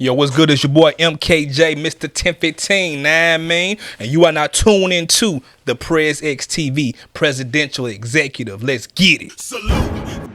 Yo, what's good? It's your boy M.K.J, Mr. 1015, nah, I mean? And you are now tuned into the ThePrezEx TV, presidential executive. Let's get it. Salute.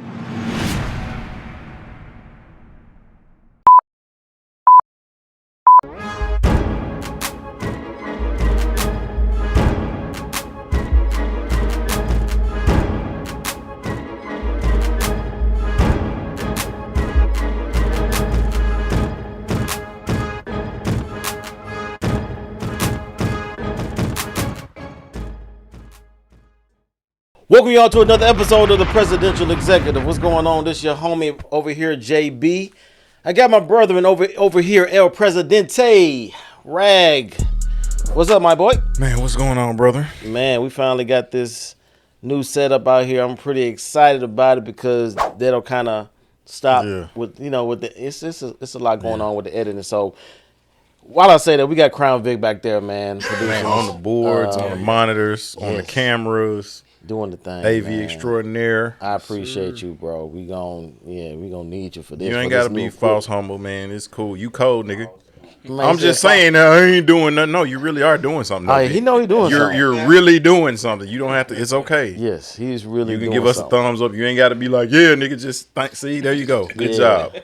Welcome y'all to another episode of the Presidential Executive. What's going on? This your homie over here, JB. I got my brethren over here, El Presidente, Rag. What's up, my boy? Man, what's going on, brother? Man, we finally got this new setup out here. I'm pretty excited about it because that'll kind of stop with the it's a lot going on with the editing. So while I say that, we got Crown Vic back there, man, on the boards, on the monitors, on the cameras. Doing the thing, AV man. Extraordinaire. I appreciate you, bro. We gonna need you for this. You ain't gotta be false humble, man. It's cool. You cold, nigga. Man, I'm just saying that I ain't doing nothing. No, you really are doing something. Oh, yeah, he know he doing something. You're really doing something. You don't have to. It's okay. Yes, he's really. You can doing give us something. a thumbs up. You ain't got to be like, yeah, nigga. Just see. There you go. Good job.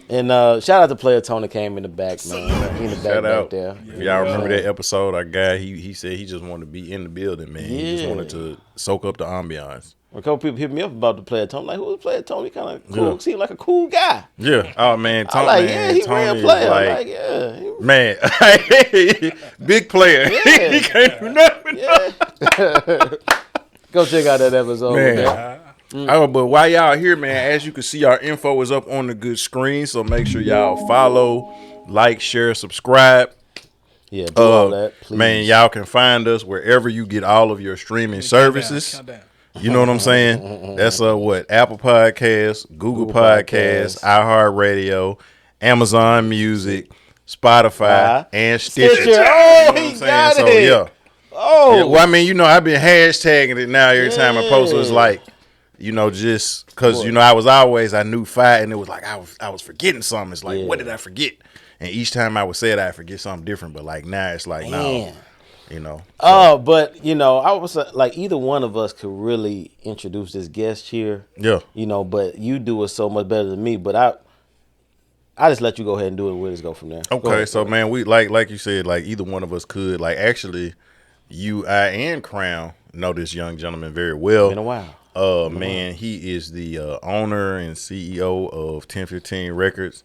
And shout out to Player Tony came in the back, man. In the back there. If y'all remember that episode, our guy, he said he just wanted to be in the building, man. Yeah. He just wanted to soak up the ambiance. A couple people hit me up about the Player Tony. Like, who's Player Tony? Kind of cool. Yeah. Seemed like a cool guy. Yeah. Oh man, Tony. Like, man, he Tony real player. Like, yeah. Man, big player. Yeah. He can't do nothing. Yeah. Go check out that episode, man. Oh, but while y'all here, man, as you can see, our info is up on the good screen. So make sure y'all follow, like, share, subscribe. Yeah, do all that, please. Man, y'all can find us wherever you get all of your streaming services. Count down. You know what I'm saying? That's what Apple Podcasts, Google Podcasts, iHeartRadio, Amazon Music, Spotify, and Stitcher. Oh, he got it. So, yeah. Oh, yeah, well, I mean, I've been hashtagging it now every time I post. So it's like, just because I knew fire, and it was like I was forgetting something. It's like, what did I forget? And each time I would say it, I forget something different. But like now, it's like no. Oh, but I was like, either one of us could really introduce this guest here. Yeah. But you do it so much better than me. But I just let you go ahead and do it. We'll just go from there. Okay, so man, we like you said, like either one of us could. Like actually, I, and Crown know this young gentleman very well. Been a while. Man, he is the owner and CEO of 1015 Records.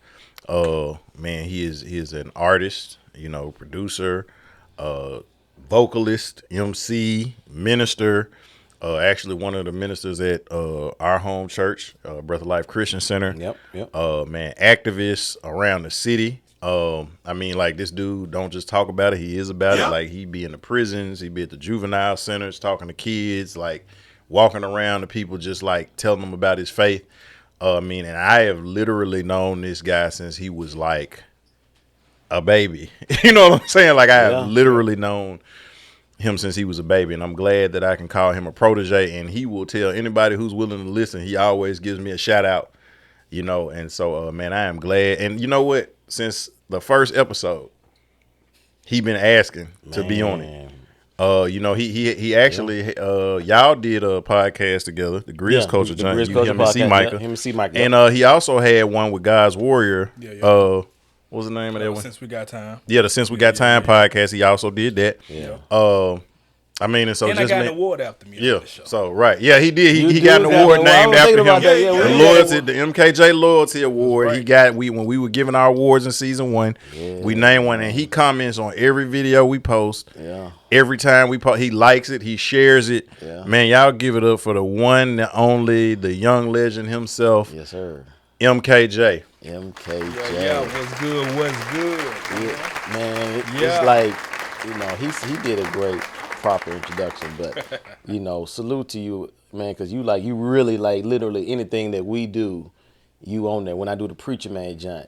Man, he is an artist, producer, vocalist, MC, minister, actually one of the ministers at our home church, Breath of Life Christian Center. Yep. Man, activist around the city. I mean, like, this dude don't just talk about it, he is about it. Like, he be in the prisons, he be at the juvenile centers talking to kids, like walking around to people, just like telling them about his faith. And I have literally known this guy since he was like a baby. You know what I'm saying? Like, I have literally known him since he was a baby, and I'm glad that I can call him a protege, and he will tell anybody who's willing to listen. He always gives me a shout out, and so, man, I am glad. And you know what? Since the first episode, he been asking to be on it. He actually y'all did a podcast together, the Grizz Culture Joint. Him and C Micah. And he also had one with God's Warrior. What was the name of that one? Since We Got Time. Yeah, the Since We Got Time podcast. He also did that. Yeah. And so I got an award after me. Yeah. So yeah, he did. He got an award named after him. The M.K.J. Loyalty Award. Right. He got when we were giving our awards in season 1. Yeah. We named one, and he comments on every video we post. Yeah. Every time we post, he likes it. He shares it. Yeah. Man, y'all give it up for the one, the only, the young legend himself. Yes, sir. M.K.J. M.K.J. Yeah, what's good? Yeah, man, it's like, he did a great proper introduction, but salute to you, man, because you really like literally anything that we do, you own that. When I do the Preacher Man joint,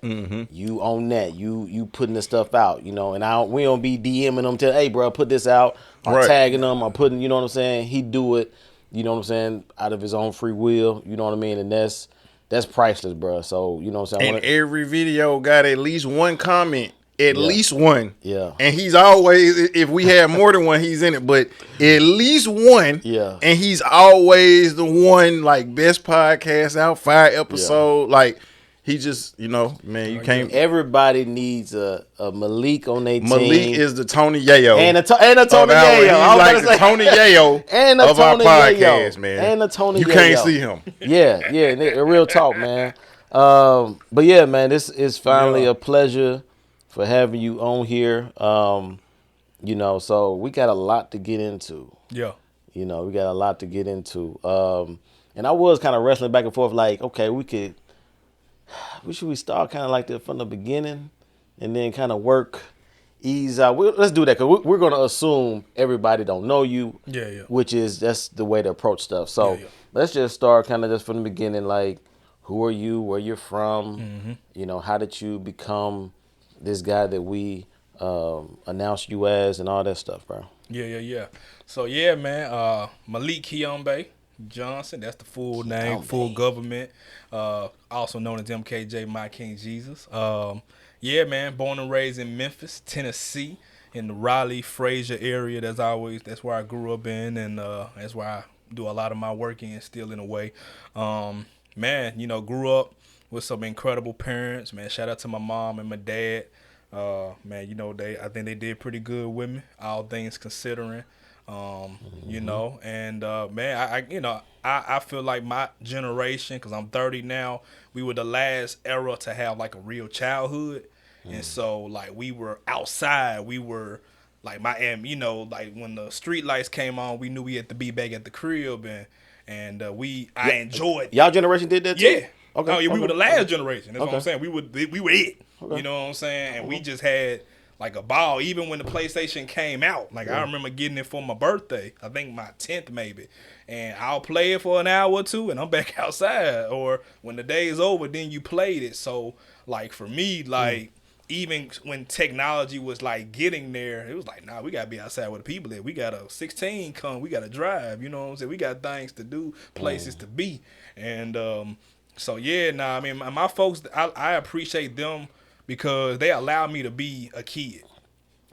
you own that. You putting the stuff out, and we don't be DMing them tell, hey bro, put this out, or tagging them, or putting, what I'm saying. He do it, out of his own free will, you know what I mean, and that's that's priceless, bro. So you know what I'm saying. And every video got at least one comment. At least one. Yeah. And he's always, if we have more than one, he's in it, but at least one. Yeah. And he's always the one, like, best podcast out, fire episode. Yeah. Like, he just, man, you can't. Everybody needs a Malik on their team. Malik is the Tony Yayo. And a Tony Yayo. He's like the Tony Yayo and of our podcast, man. And a Tony Yayo. You can't see him. Yeah, real talk, man. But yeah, man, this is finally a pleasure for having you on here. So we got a lot to get into. Yeah. We got a lot to get into. And I was kind of wrestling back and forth, like, okay, should we start kind of like that from the beginning and then kind of ease out? Let's do that, because we're going to assume everybody don't know you, which that's the way to approach stuff. So let's just start kind of just from the beginning, like, who are you, where you're from, how did you become this guy that we announced you as and all that stuff, bro. Yeah. So, man, Malik Kiyombe Johnson, that's the full name, full government, also known as M.K.J, my King Jesus. Man, born and raised in Memphis, Tennessee, in the Raleigh, Frazier area. That's where I grew up in, and that's where I do a lot of my work in still in a way. Grew up with some incredible parents, man. Shout out to my mom and my dad. I think they did pretty good with me, all things considering. I feel like my generation, because I'm 30 now, we were the last era to have like a real childhood. And so like we were outside, we were like like when the street lights came on, we knew we had to be back at the crib, and I enjoyed. Y'all generation did that too? Yeah. Okay. We were the last generation. That's what I'm saying. We were it. Okay. You know what I'm saying? And we just had like a ball. Even when the PlayStation came out, like I remember getting it for my birthday. I think my 10th maybe. And I'll play it for an hour or two, and I'm back outside. Or when the day is over, then you played it. So like for me, like even when technology was like getting there, it was like, nah, we gotta be outside with the people there. We got a 16 come, we gotta drive. You know what I'm saying? We got things to do, places to be, and my folks, I appreciate them because they allowed me to be a kid.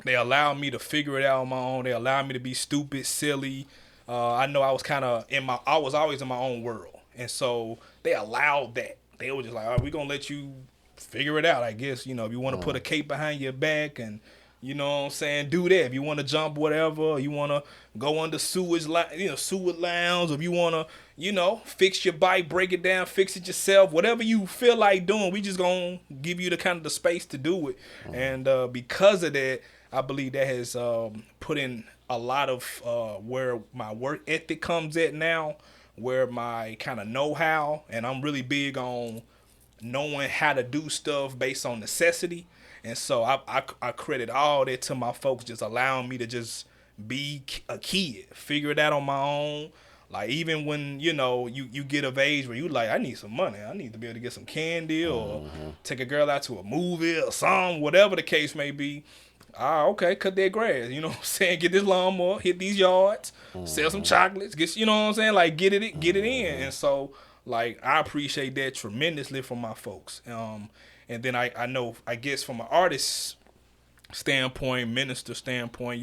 They allowed me to figure it out on my own. They allowed me to be stupid, silly. I know I was I was always in my own world. And so they allowed that. They were just like, all right, we're going to let you figure it out, I guess. If you want to put a cape behind your back and, you know what I'm saying, do that. If you want to jump whatever, you want to go under sewage lounge, or if you want to, fix your bike, break it down, fix it yourself, whatever you feel like doing, we just going to give you the kind of the space to do it. And because of that, I believe that has put in a lot of where my work ethic comes at now, where my kind of know-how, and I'm really big on knowing how to do stuff based on necessity. And so I credit all that to my folks just allowing me to just be a kid, figure it out on my own. Like even when, you get of age where you like, I need some money. I need to be able to get some candy or take a girl out to a movie or something, whatever the case may be. Okay, cut their grass. You know what I'm saying? Get this lawnmower, hit these yards, sell some chocolates, get, you know what I'm saying? Like get it in. And so like I appreciate that tremendously from my folks. And then I know, I guess from an artist standpoint, minister standpoint,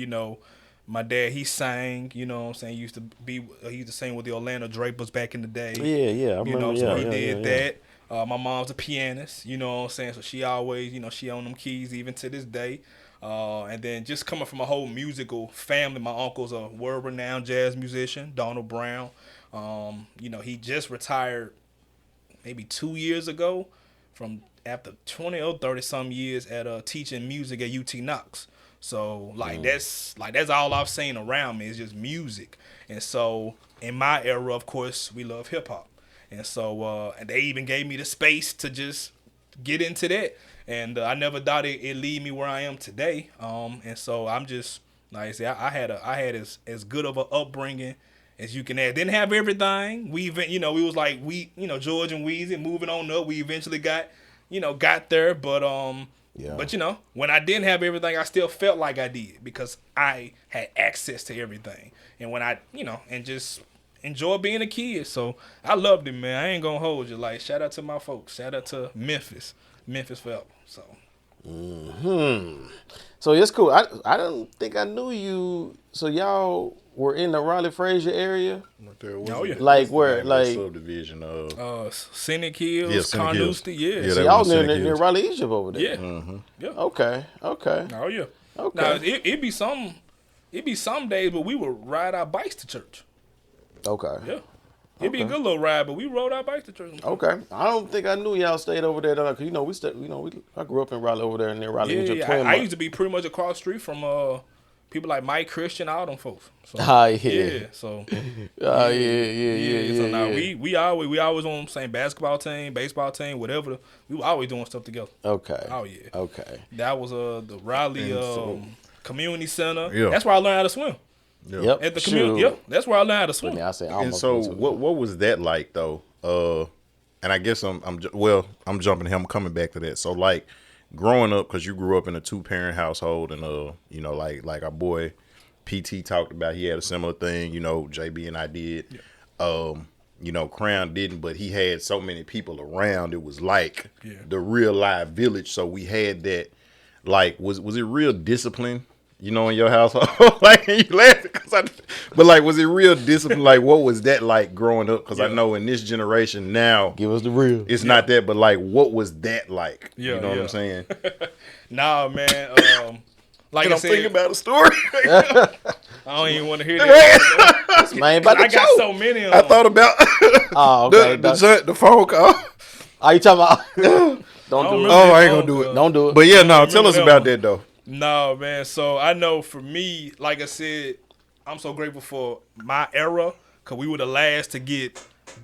my dad, he sang, you know what I'm saying? He used to sing with the Orlando Drapers back in the day. Yeah, I remember. So he did that. My mom's a pianist, you know what I'm saying? So she always, she on them keys even to this day. And then just coming from a whole musical family, my uncle's a world-renowned jazz musician, Donald Brown. He just retired maybe 2 years ago from after 20 or 30 some years at teaching music at UT Knox. So that's all I've seen around me is just music. And so in my era, of course, we love hip hop. And so and they even gave me the space to just get into that. And I never thought it'd lead me where I am today. And so I'm just, like I said, I had as good of an upbringing as you can have. Didn't have everything. We was like George and Weezy moving on up. We eventually got there, but when I didn't have everything, I still felt like I did because I had access to everything. And when I, and enjoy being a kid. So I loved it, man. I ain't gonna hold you. Like, shout out to my folks. Shout out to Memphis forever. So. So it's cool. I don't think I knew you. So y'all were in the Raleigh Frazier area. Oh, yeah. Like where, like subdivision of Scenic Hills, Carnoustie, yeah. Yeah, so y'all near Raleigh, Egypt over there. Yeah. Yeah. Okay. Oh yeah. Okay. Now it be some days, but we would ride our bikes to church. Okay. Yeah. It'd be a good little ride, but we rode our bikes to church. Okay. I don't think I knew y'all stayed over there. Cause I grew up in Raleigh over there near Raleigh. Yeah. I used to be pretty much across the street from people like Mike, Christian, all them folks. So, yeah. So. Yeah. So now we always on the same basketball team, baseball team, whatever. We were always doing stuff together. Okay. Oh yeah. Okay. That was the Raleigh community center. Yeah. That's where I learned how to swim. Yep. At the community. Yep. That's where I learned how to swim. I say, And so what was that like though? And I guess I'm jumping him coming back to that. So like growing up, because you grew up in a 2-parent household, and like our boy PT talked about, he had a similar thing. JB and I did. Yeah. Crown didn't, but he had so many people around. It was like the real live village. So we had that. Like, was it real discipline? In your household, like, you laughing but like, was it real discipline? Like, what was that like growing up? Because I know in this generation now, give us the real. It's not that, but like, what was that like? Yeah, you know what I'm saying? Nah, man. Like I'm thinking about a story. I don't even want to hear that. Man, about I got so many of them. I thought about the phone call. Are you talking about? Don't do it. Oh, I ain't gonna do it. Don't do it. But yeah, no, tell us about that though. No, man. So I know for me, like I said, I'm so grateful for my era, because we were the last to get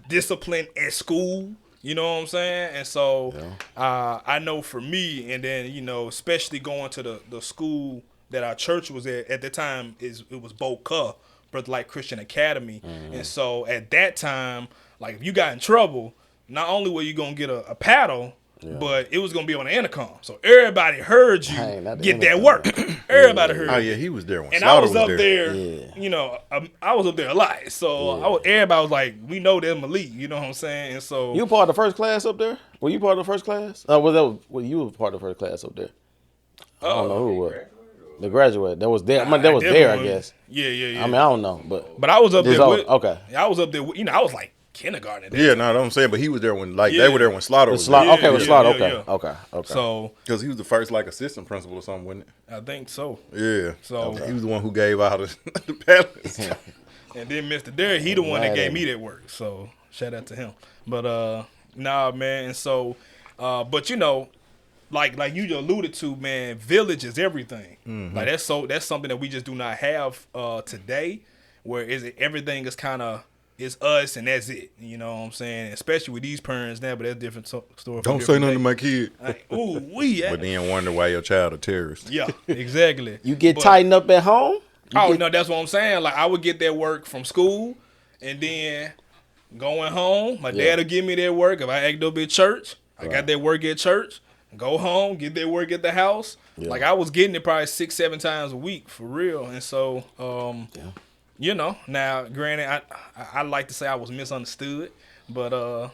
discipline at school. You know what I'm saying? And so I know for me, and then, especially going to the school that our church was at the time, it was Boca, Brother Light Christian Academy. Mm-hmm. And so at that time, like, if you got in trouble, not only were you going to get a paddle, but it was going to be on the intercom. So everybody heard you get that work. Everybody heard you. Oh, yeah, he was there when and Slaughter I was up there, Yeah. I was up there a lot. So everybody was like, we know them elite. You know what I'm saying? And so. You part of the first class up there? Were you part of the first class? You were part of the first class up there. I don't know who it was. The graduate. That was there. That was there, I guess. Yeah. I mean, I don't know. But I was up there with. Okay. I was up there with, I was like, kindergarten. Yeah, no, I'm saying, but he was there when they were there when Slaughter was Slaughter. there. Okay, Slaughter. Okay. So because he was the first like assistant principal or something, wasn't it? I think so. Yeah. So he was the one who gave out the paddles. And then Mr. Derrick, he the one that gave me that work. So shout out to him. But nah, man. And so, but like you alluded to, man, village is everything. Mm-hmm. Like that's something that we just do not have today. Where everything is kind of. It's us and that's it. You know what I'm saying? Especially with these parents now, but that's a different story. Don't say nothing to my kid. But then wonder why your child a terrorist. Yeah, exactly. You get tightened up at home? No, that's what I'm saying. Like, I would get that work from school, and then going home, my dad would give me that work. If I act up at church, I got that work at church. Go home, get that work at the house. Yeah. Like, I was getting it probably 6-7 times a week, for real. And so, now, granted, I like to say I was misunderstood, but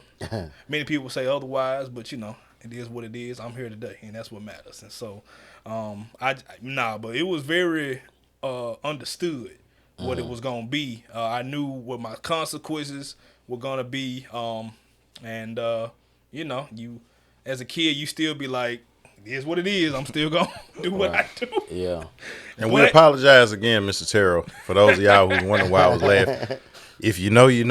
many people say otherwise. But it is what it is. I'm here today, and that's what matters. And so, but it was very understood what it was gonna be. I knew what my consequences were gonna be, you as a kid, you still be like, it is what it is. I'm still going to do what I do. Yeah. And we apologize again, Mr. Terrell, for those of y'all who wondering why I was laughing. If you know, you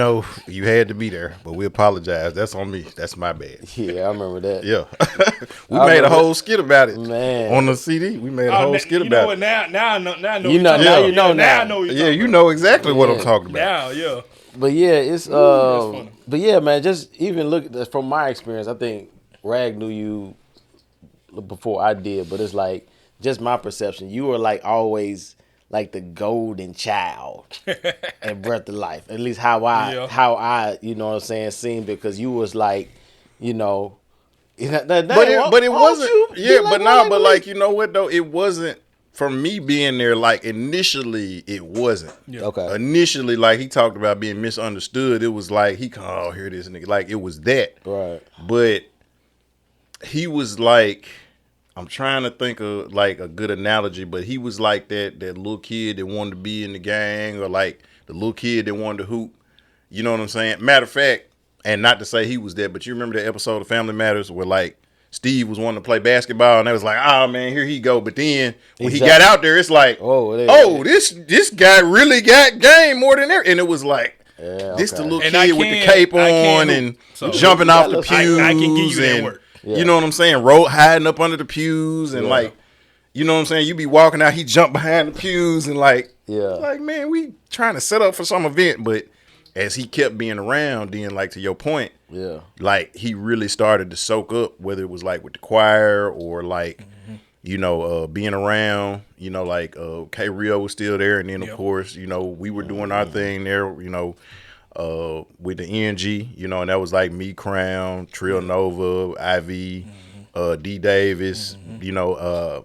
had to be there, but we apologize. That's on me. That's my bad. Yeah, I remember that. Yeah. We made a whole skit about it. Man. On the CD, we made a whole skit about it. Now I know. Now I know. You know exactly what I'm talking about. Now, yeah. But yeah, it's but yeah, man, just even look at from my experience, I think Rag knew you before I did, but it's like just my perception. You were like always like the golden child at Breath of Life. At least how I you know what I'm saying, seen, because you was like, but it wasn't. But you know what though, it wasn't for me being there, like initially it wasn't. Yeah. Okay. Initially, like he talked about being misunderstood. It was like oh, here this nigga. Like it was that. Right. But he was like, I'm trying to think of like a good analogy, but he was like that little kid that wanted to be in the gang, or like the little kid that wanted to hoop. You know what I'm saying? Matter of fact, and not to say he was that, but you remember the episode of Family Matters where like Steve was wanting to play basketball, and they was like, "Oh man, here he go." But then when he got out there, it's like, this guy really got game more than ever. And it was like, this the little kid with the cape on and jumping off the pews. I can give you that work. You know what I'm saying? Hiding up under the pews and like, you know what I'm saying? You be walking out, he jumped behind the pews and like, like man, we trying to set up for some event, but as he kept being around, then like to your point, like he really started to soak up, whether it was like with the choir or like, you know, being around, you know, like K Rio was still there, and then of course, you know, we were doing our thing there, you know, with the NG, you know, and that was like me, Crown, Trill Nova, Ivy, D Davis, you know,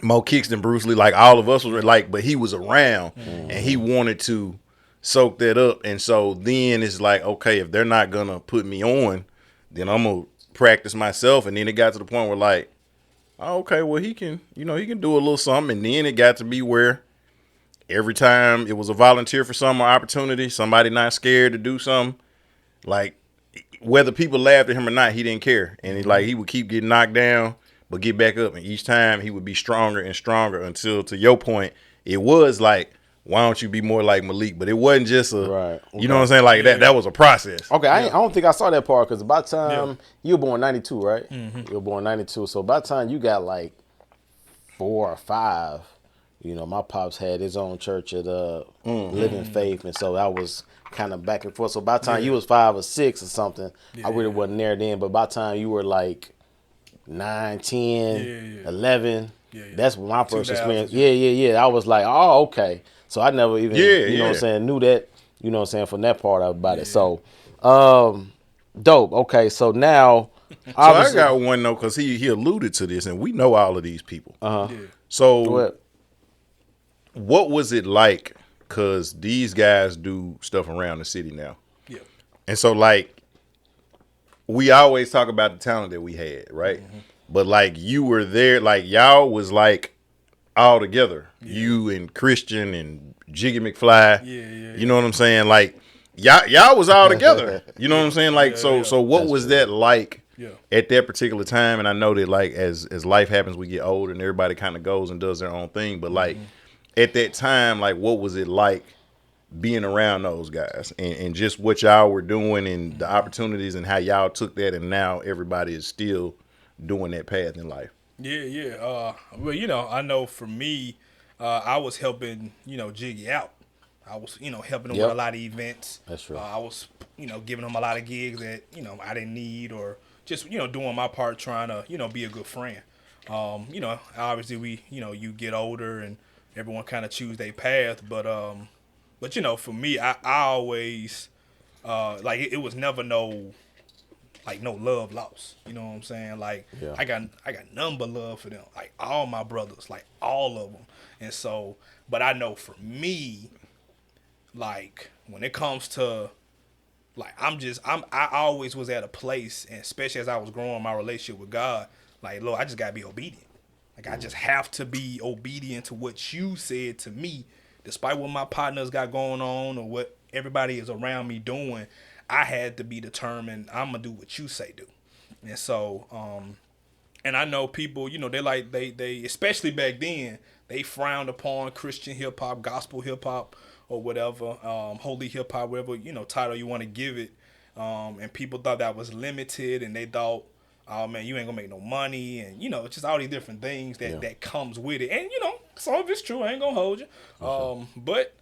Mo Kingston, Bruce Lee, like all of us was like, but he was around and he wanted to soak that up. And so then it's like, okay, if they're not gonna put me on, then I'm gonna practice myself. And then it got to the point where like, oh, okay, well he can, you know, he can do a little something. And then it got to be where every time it was a volunteer for some opportunity, somebody not scared to do something, like whether people laughed at him or not, he didn't care. And he would keep getting knocked down, but get back up. And each time he would be stronger and stronger until, to your point, it was like, why don't you be more like Malik? But it wasn't just a, you know what I'm saying? Like that was a process. Okay, I don't think I saw that part, because by the time you were born 92, right? You were born 92. So by the time you got like 4 or 5, you know, my pops had his own church at Living Faith, and so I was kind of back and forth. So by the time you was 5 or 6 or something, I really wasn't there then. But by the time you were like 9, 10, 11, that's when my first experience. I was like, oh, okay. So I never even, you know what I'm saying, knew that, you know what I'm saying, from that part about it. So, dope. Okay, so now. So I got one though, because he alluded to this, and we know all of these people. So what was it like? Because these guys do stuff around the city now. Yeah. And so like, we always talk about the talent that we had, right? But like you were there, like y'all was like all together. You and Christian and Jiggy McFly. You know what I'm saying? Like y'all was all together. You know what I'm saying? Like so what was that like at that particular time? And I know that like as life happens, we get older and everybody kind of goes and does their own thing. But like at that time, like what was it like being around those guys and just what y'all were doing and the opportunities and how y'all took that, and now everybody is still doing that path in life? Well, you know, I know for me, I was helping, you know, Jiggy out. I was, you know, helping him with a lot of events. That's true. I was, you know, giving him a lot of gigs that, you know, I didn't need, or just, you know, doing my part trying to, you know, be a good friend. You know, obviously we, you know, you get older and everyone kind of choose their path, but you know, for me, I always, like it was never no love lost. You know what I'm saying? Like I got none but love for them. Like all my brothers, like all of them. And so, but I know for me, like when it comes to, like I always was at a place, and especially as I was growing my relationship with God, like Lord, I just gotta be obedient. Like I just have to be obedient to what you said to me, despite what my partners got going on or what everybody is around me doing. I had to be determined, I'm going to do what you say do. And so, and I know people, you know, they especially back then, they frowned upon Christian hip hop, gospel hip hop, or whatever, holy hip hop, whatever, you know, title you want to give it. And people thought that was limited, and they thought, oh man, you ain't gonna make no money, and you know, just all these different things that comes with it. And you know, some of it's true, I ain't gonna hold you. But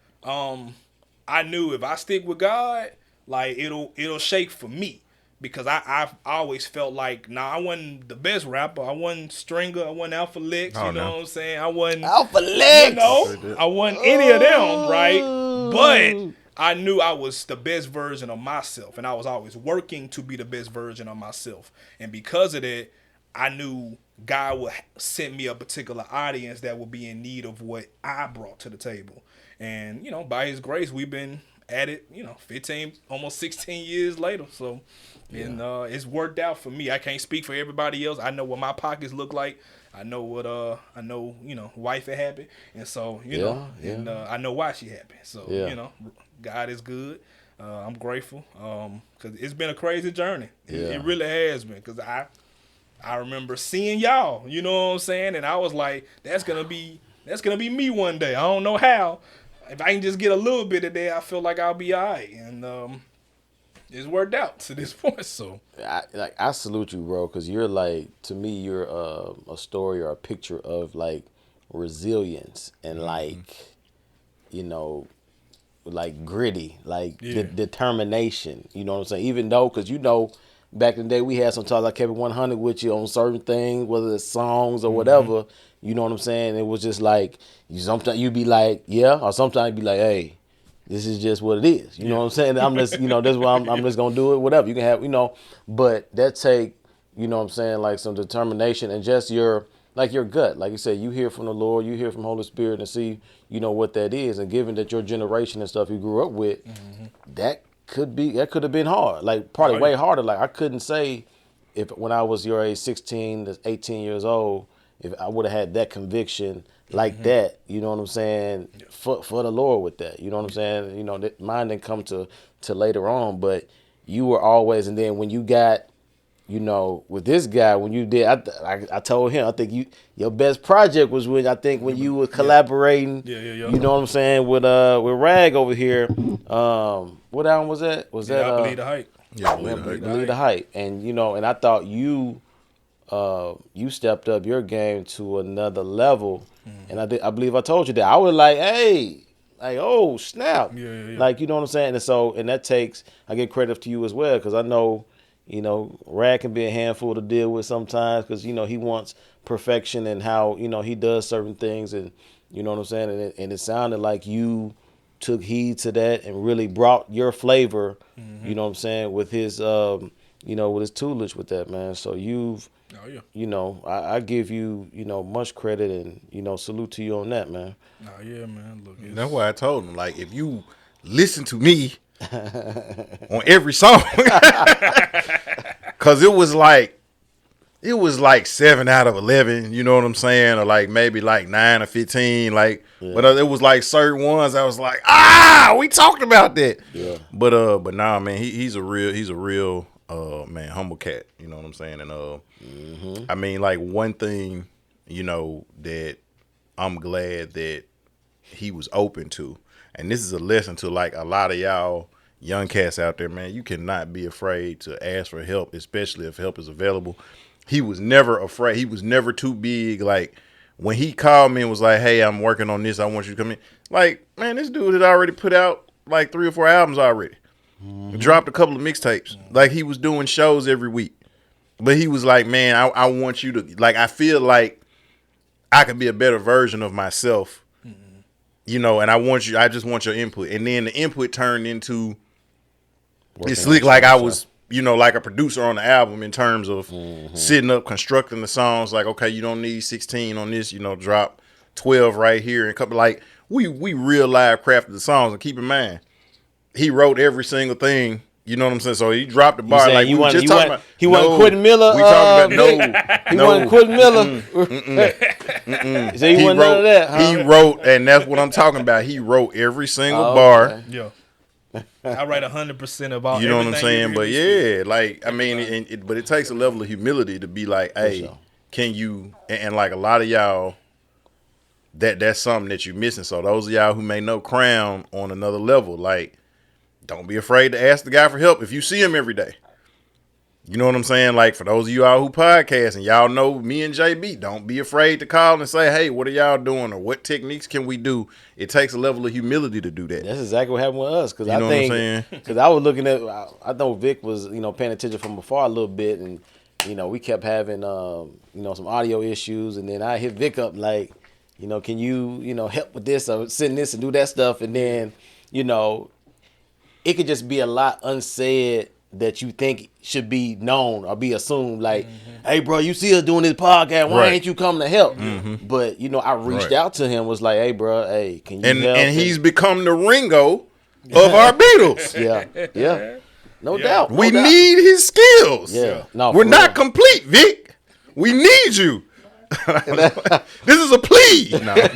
I knew if I stick with God, like it'll shake for me, because I've always felt like, I wasn't the best rapper, I wasn't Stringer, I wasn't Alpha Lex, you know what I'm saying? I wasn't Alpha Lex, you know, I wasn't any of them, right? But I knew I was the best version of myself, and I was always working to be the best version of myself. And because of that, I knew God would send me a particular audience that would be in need of what I brought to the table. And, you know, by his grace, we've been at it, you know, 15, almost 16 years later. So, and it's worked out for me. I can't speak for everybody else. I know what my pockets look like. I know what, you know, wife it happened. And so, you know, and I know why she happened. So, you know, God is good. I'm grateful because it's been a crazy journey. It really has been, because I remember seeing y'all, you know what I'm saying? And I was like, that's gonna be me one day. I don't know how. If I can just get a little bit of that, I feel like I'll be all right. And it's worked out to this point. So I salute you, bro, because you're like, to me, you're a story or a picture of like resilience and like, you know, like gritty, like determination. You know what I'm saying? Even though, because you know, back in the day, we had sometimes I kept it 100 with you on certain things, whether it's songs or whatever. You know what I'm saying? It was just like, sometimes you'd be like, yeah, or sometimes you'd be like, hey, this is just what it is. You know what I'm saying? I'm just, you know, this is why I'm just going to do it, whatever. You can have, you know, but that take, you know what I'm saying, like some determination and just your gut. Like you said, you hear from the Lord, you hear from Holy Spirit and see, you know, what that is. And given that your generation and stuff you grew up with, that could have been hard. Like probably way harder. Like I couldn't say if when I was your age, 16 to 18 years old, if I would have had that conviction like that, you know what I'm saying, for the Lord with that. You know what I'm saying? You know, that mine didn't come to later on, but you were always, and then when you got, you know, with this guy, when you did, I told him, I think your best project was when you were collaborating. You know what I'm saying, with Rag over here. What album was that? Was that I Believe the Hype? Yeah, Believe the Hype. And you know, and I thought you stepped up your game to another level. And I believe I told you that. I was like, hey, like, oh snap, like, you know what I'm saying. And that takes, I give credit to you as well, because I know, you know, Rad can be a handful to deal with sometimes, because, you know, he wants perfection and how, you know, he does certain things, and you know what I'm saying. And it sounded like you took heed to that and really brought your flavor, you know what I'm saying, with his, you know, with his tutelage with that, man. So you've, you know, I give you, you know, much credit, and, you know, salute to you on that, man. Oh yeah, man. Look, that's why I told him, like, if you listen to me on every song, because it was like 7 out of 11, you know what I'm saying, or like maybe like 9 or 15, like, but it was like certain ones I was like, we talked about that. But nah, man, he's a real man, humble cat, you know what I'm saying. And I mean, like, one thing, you know, that I'm glad that he was open to, and this is a lesson to like a lot of y'all young cats out there, man. You cannot be afraid to ask for help, especially if help is available. He was never afraid. He was never too big. Like, when he called me and was like, hey, I'm working on this, I want you to come in. Like, man, this dude had already put out like 3 or 4 albums already. Dropped a couple of mixtapes. Like, he was doing shows every week. But he was like, man, I want you to, like, I feel like I could be a better version of myself, you know, and I just want your input. And then the input turned into, it's slick, like I was, you know, like a producer on the album, in terms of sitting up, constructing the songs. Like, okay, you don't need 16 on this, you know, drop 12 right here. And couple, like, we real live crafted the songs. And keep in mind, he wrote every single thing. You know what I'm saying? So he dropped the bar. Like, he wasn't quitting Miller. We talking about he wasn't quitting Miller. So he wasn't none of that, huh? He wrote, and that's what I'm talking about. He wrote every single bar. Yeah. I write 100% about, you know what I'm saying. But yeah, like, I mean, but it takes a level of humility to be like, hey, can you? And like a lot of y'all, that's something that you're missing. So those of y'all who may know Crown on another level, like, don't be afraid to ask the guy for help if you see him every day. You know what I'm saying? Like, for those of you all who podcast and y'all know me and JB, don't be afraid to call and say, hey, what are y'all doing, or what techniques can we do? It takes a level of humility to do that. That's exactly what happened with us. Because I think, because I was looking at, I know Vic was, you know, paying attention from afar a little bit, and, you know, we kept having, you know, some audio issues, and then I hit Vic up like, you know, can you, you know, help with this or send this and do that stuff, and then, you know, it could just be a lot unsaid that you think should be known or be assumed. Like, hey, bro, you see us doing this podcast. Why ain't you coming to help? But, you know, I reached out to him, was like, hey, bro, hey, can you help? And he's become the Ringo of our Beatles. Yeah. No doubt. We need his skills. Yeah. No, we're not complete, Vic. We need you. This is a plea. That's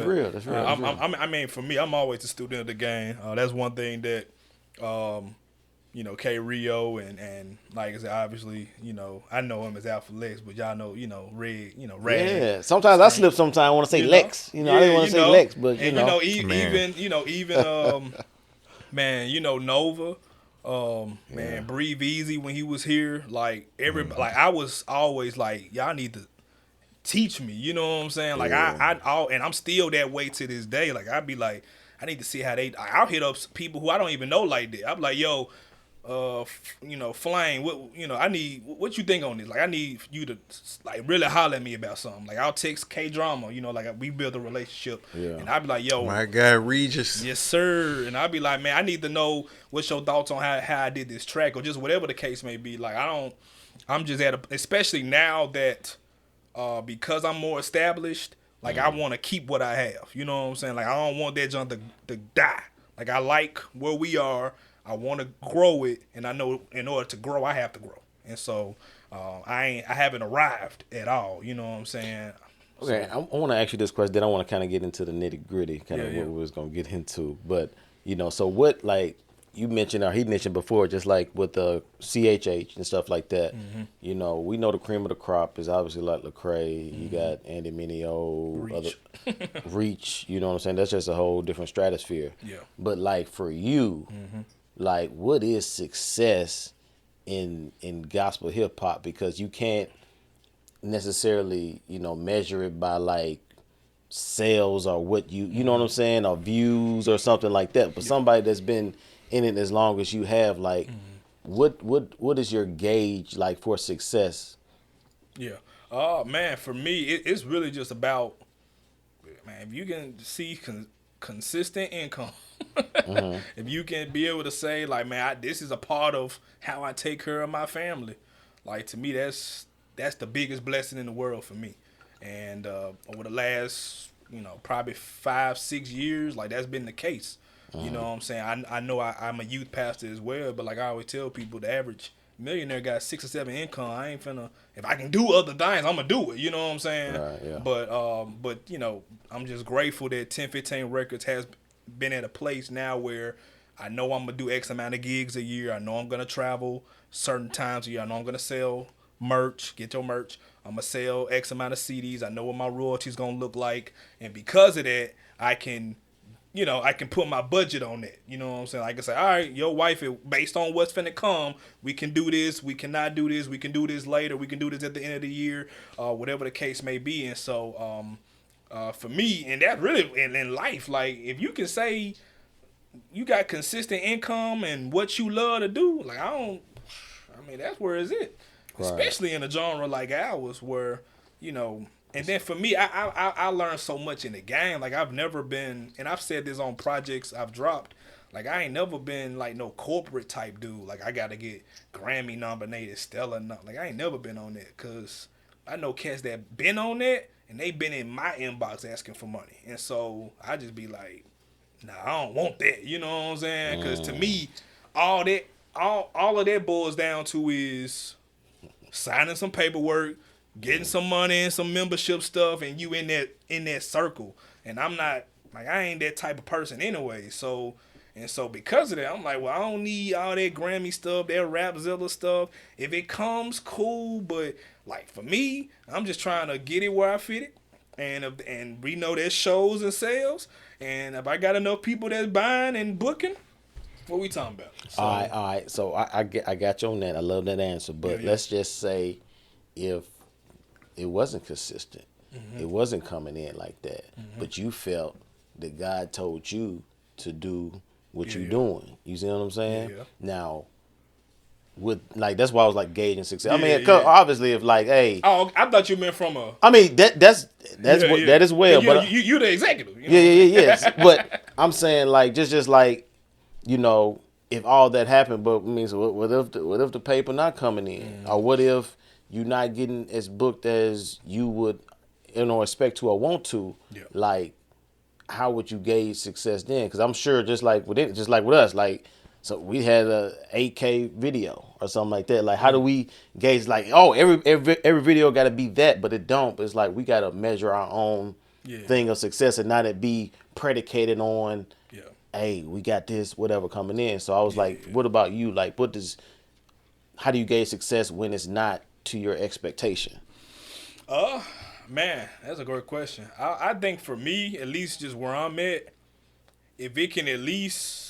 real. That's real. I mean, for me, I'm always a student of the game. That's one thing that, you know, K Rio and like I said, obviously, you know, I know him as Alpha Lex, but y'all know, Red. Yeah. Sometimes I slip. Sometimes I want to say Lex. You know, I didn't want to say Lex, but you know, even man, you know, Nova. Man, Breathe Easy when he was here, like like I was always like, y'all need to teach me, you know what I'm saying? Like and I'm still that way to this day. Like I'd be like, I need to see how I'll hit up people who I don't even know like that. I'm like, yo, you know, Flame, what you think on this? Like I need you to like really holler at me about something. Like I'll text K Drama, you know, like we build a relationship, and I'll be like, yo, my guy Regis, yes sir, and I'll be like, man, I need to know what's your thoughts on how I did this track or just whatever the case may be. Like I'm just especially now that because I'm more established, like I want to keep what I have. You know what I'm saying? Like I don't want that junk to die. Like I like where we are. I want to grow it, and I know in order to grow, I have to grow. And so I haven't arrived at all. You know what I'm saying? Okay, I want to ask you this question. Then I want to kind of get into the nitty gritty, kind of what we was gonna get into. But you know, so what? Like you mentioned, or he mentioned before, just like with the CHH and stuff like that. You know, we know the cream of the crop is obviously like Lecrae. You got Andy Mineo, Reach. You know what I'm saying? That's just a whole different stratosphere. Yeah. But like for you. Like, what is success in gospel hip hop? Because you can't necessarily, you know, measure it by like sales or what you know what I'm saying, or views or something like that. But somebody that's been in it as long as you have, like, what is your gauge like for success? Yeah. Man, for me, it's really just about, man, if you can see consistent income. If you can be able to say like, man, this is a part of how I take care of my family, like to me that's the biggest blessing in the world for me. And over the last, you know, probably 5-6 years, like that's been the case. You know what I'm saying? I know I'm a youth pastor as well, but like I always tell people, the average millionaire got 6 or 7 income. I ain't finna, if I can do other things, I'm gonna do it. You know what I'm saying? Right, yeah. But you know, I'm just grateful that 1015 Records has been at a place now where I know I'm gonna do X amount of gigs a year. I know I'm gonna travel certain times a year. I know I'm gonna sell merch. Get your merch. I'm gonna sell X amount of CDs. I know what my royalties gonna look like, and because of that, I can put my budget on that. You know what I'm saying? I can say, all right, your wife, based on what's finna come, we can do this. We cannot do this. We can do this later. We can do this at the end of the year, whatever the case may be. And so, for me, and that really in life, like if you can say you got consistent income and what you love to do, like that's where it's at. Right. Especially in a genre like ours where, you know, and then for me, I learned so much in the game. Like I've never been, and I've said this on projects I've dropped, like I ain't never been like no corporate type dude. Like I gotta get Grammy nominated, Stella, like I ain't never been on that, cause I know cats that been on that, and they been in my inbox asking for money. And so I just be like, nah, I don't want that. You know what I'm saying? Because to me, all of that boils down to is signing some paperwork, getting some money and some membership stuff, and you in that circle. And I'm not, like, I ain't that type of person anyway. So because of that, I'm like, well, I don't need all that Grammy stuff, that Rapzilla stuff. If it comes, cool, but like for me, I'm just trying to get it where I fit it, and we know there's shows and sales, and if I got enough people that's buying and booking, what we talking about? So, all right. So I got you on that. I love that answer, but let's just say if it wasn't consistent, it wasn't coming in like that, but you felt that God told you to do what you're doing. You see what I'm saying? Yeah. Now, with like that's why I was like gauging success. I mean, obviously, if like, hey, oh, I thought you meant from a. I mean that's what that is well, but you the executive. You know? Yes. But I'm saying like just like, you know, if all that happened, but means what if the paper not coming in, or what if you not getting as booked as you would, expect to or want to? Yeah. Like, how would you gauge success then? Because I'm sure just like with us, like, so we had a 8K video or something like that. Like, how do we gauge? Like, oh, every video got to be that, but it don't. But it's like we got to measure our own thing of success and not it be predicated on. Yeah. Hey, we got this, whatever coming in. So I was like, what about you? Like, how do you gauge success when it's not to your expectation? Man, that's a great question. I think for me, at least just where I'm at, if it can at least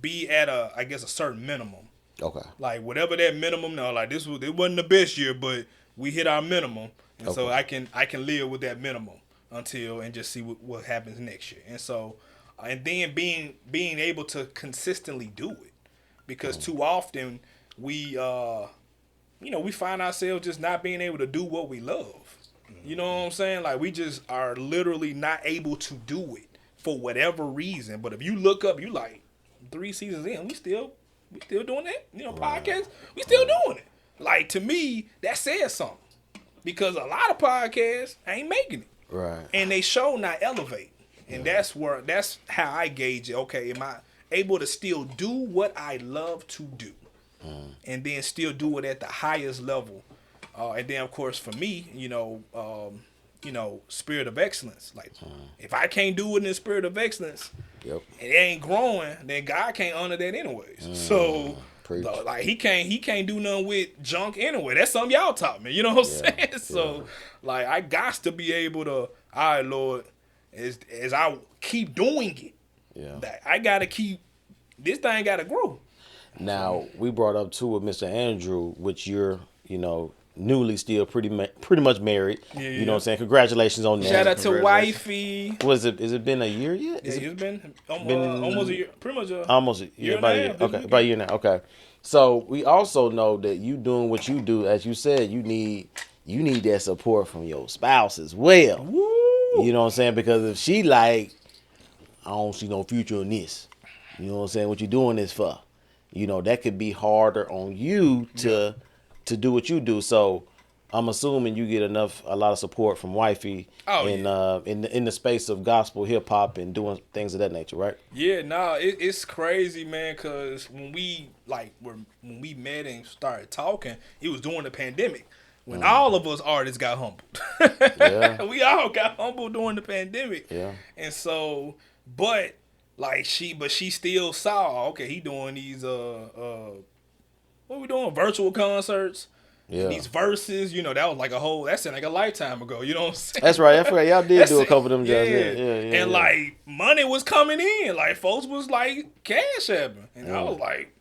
be at a certain minimum. Okay. Like whatever that minimum, like it wasn't the best year, but we hit our minimum. And so I can live with that minimum and just see what happens next year. And so, and then being able to consistently do it, because too often we find ourselves just not being able to do what we love. You know what I'm saying? Like we just are literally not able to do it for whatever reason. But if you look up, you like 3 seasons in, we still doing that. Podcasts, we still doing it. Like to me, that says something, because a lot of podcasts ain't making it. Right. And they show not elevate. And that's how I gauge it. Okay, am I able to still do what I love to do? And then still do it at the highest level. And then of course for me, spirit of excellence. Like if I can't do it in the spirit of excellence, and it ain't growing, then God can't honor that anyways. So like he can't do nothing with junk anyway. That's something y'all taught me. You know what I'm saying? So like I got to be able to, all right, Lord, as I keep doing it, that I gotta keep, this thing gotta grow. Now we brought up too with Mr. Andrew, which you're newly still pretty much married. You know what I'm saying? Congratulations on that. Shout out to wifey. Was it? Has it been a year yet? It's been almost a year. Pretty much almost a year. About a year. Okay, about a year now. Okay. So we also know that you doing what you do, as you said, you need that support from your spouse as well. Woo. You know what I'm saying? Because if she like, I don't see no future in this. You know what I'm saying? What you doing this for? That could be harder on you to do what you do. So I'm assuming you get a lot of support from wifey in the space of gospel, hip hop, and doing things of that nature, right? Yeah, it's crazy, man. Cause when we met and started talking, it was during the pandemic, when all of us artists got humbled. We all got humbled during the pandemic. Yeah. And so, but she still saw, okay, he doing these what we doing, virtual concerts. Yeah. These verses, that was like that seemed like a lifetime ago. You know what I'm saying? That's right. I forgot y'all did do a couple of them jobs. Yeah. And like money was coming in. Like folks was like cash apping. And I was like,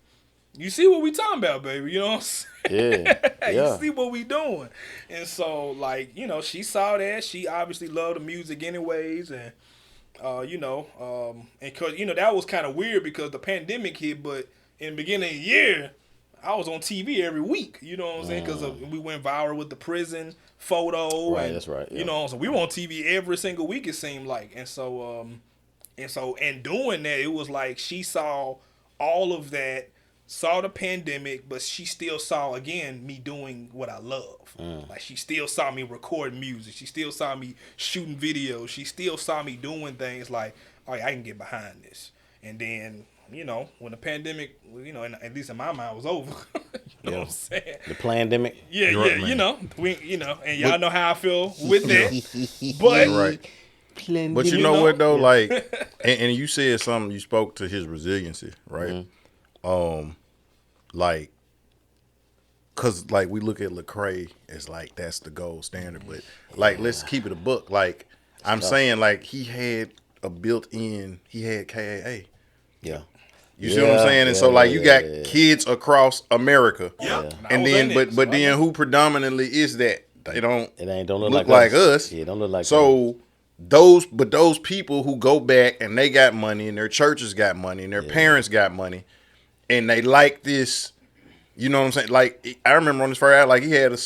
you see what we talking about, baby. You know what I'm saying? Yeah. You see what we doing. And so like, she saw that. She obviously loved the music anyways. And and cause that was kind of weird because the pandemic hit, but in the beginning of the year, I was on TV every week. You know what I'm saying? Because we went viral with the prison photo. Right, that's right. Yeah. So we were on TV every single week, it seemed like. And so doing that, it was like she saw all of that, saw the pandemic, but she still saw, again, me doing what I love. Like she still saw me recording music. She still saw me shooting videos. She still saw me doing things like, all right, I can get behind this. And then, when the pandemic, at least in my mind, was over. you know what I'm saying? The pandemic. Yeah, and y'all know how I feel with that. But right. But you know what though, like, and you said something. You spoke to his resiliency, right? Like, cause like we look at Lecrae as like that's the gold standard, but like let's keep it a book. Like I'm saying, like he had KAA. Yeah. You see what I'm saying? And so like you got kids across America. Yeah. And then but then who predominantly is that? They don't look like us. Yeah, don't look like so us. Those people who go back and they got money and their churches got money and their parents got money and they like this, you know what I'm saying? Like I remember on this first album, like he had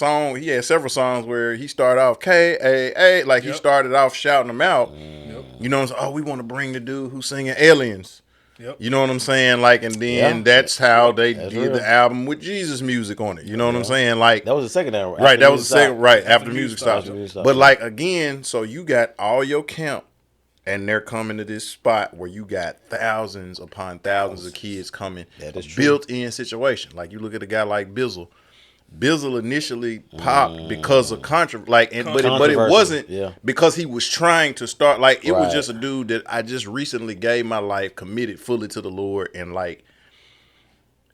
several songs where he started off KAA, he started off shouting them out. You know what I'm saying? Oh, we want to bring the dude who's singing Aliens. Yep. You know what I'm saying? Like, and then that's how they did the album with Jesus music on it. You know what I'm saying? Like, that was the second album. Right, that was the second. Right, after the music stopped. stopped. But like again, so you got all your camp, and they're coming to this spot where you got thousands upon thousands of kids coming. That is true. Built-in situation. Like you look at a guy like Bizzle. Bizzle initially popped because of but it wasn't because he was trying to start. Like it was just a dude that I just recently gave my life, committed fully to the Lord, and like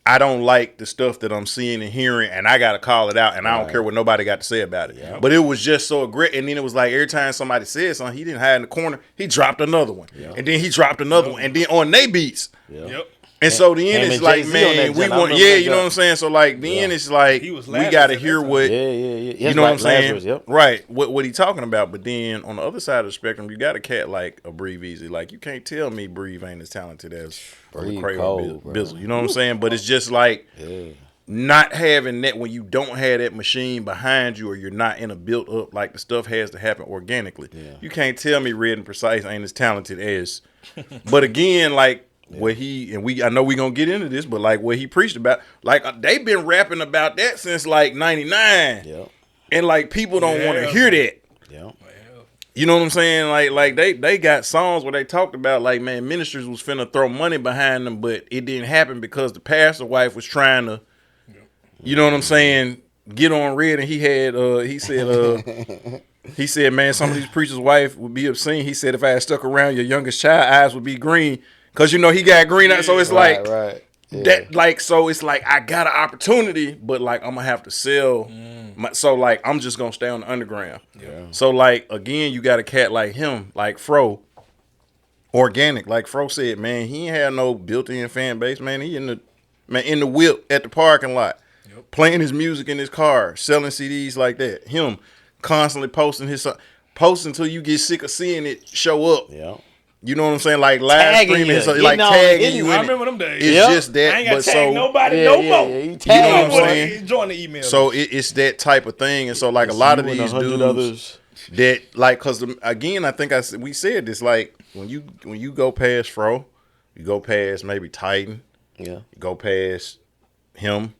I don't like the stuff that I'm seeing and hearing, and I gotta call it out, and I don't care what nobody got to say about it. Yep. But it was just so aggressive, and then it was like every time somebody said something, he didn't hide in the corner. He dropped another one, and then he dropped another one, and then on they beats. Yep. And so then it's like, man, we want, you know what I'm saying? So like, then it's like, we got to hear what, you know what I'm saying? Right, what he talking about. But then on the other side of the spectrum, you got a cat like a Breathe Easy. Like, you can't tell me Breathe ain't as talented as Bizzle. You know what I'm saying? But it's just like, not having that when you don't have that machine behind you, or you're not in a built up, like the stuff has to happen organically. You can't tell me Red and Precise ain't as talented as, but again, like, what I know we gonna get into this, but like what he preached about, like they've been rapping about that since like '99, and like people don't want to hear that. You know what I'm saying? Like they got songs where they talked about like, man, ministers was finna throw money behind them, but it didn't happen because the pastor wife was trying to, you know what I'm saying, get on Red, and he said, man, some of these preachers' wife would be obscene. He said if I had stuck around, your youngest child eyes would be green. Cause you know he got green eyes, so it's that like, so it's like I got an opportunity, but like I'm gonna have to sell. So like I'm just gonna stay on the underground. So like again, you got a cat like him, like Fro, organic. Like Fro said, man, he ain't had no built-in fan base. Man, he in the whip at the parking lot, playing his music in his car, selling CDs like that. Him constantly posting until you get sick of seeing it show up. You know what I'm saying? Like live streaming, like tagging you in it. I remember them days. It's just that. I ain't got to tag nobody no more. You know what I'm saying? Join the email. So it's that type of thing. And so like a lot of these dudes that like, cause again, I think we said this, like when you go past Fro, you go past maybe Titan. You go past him,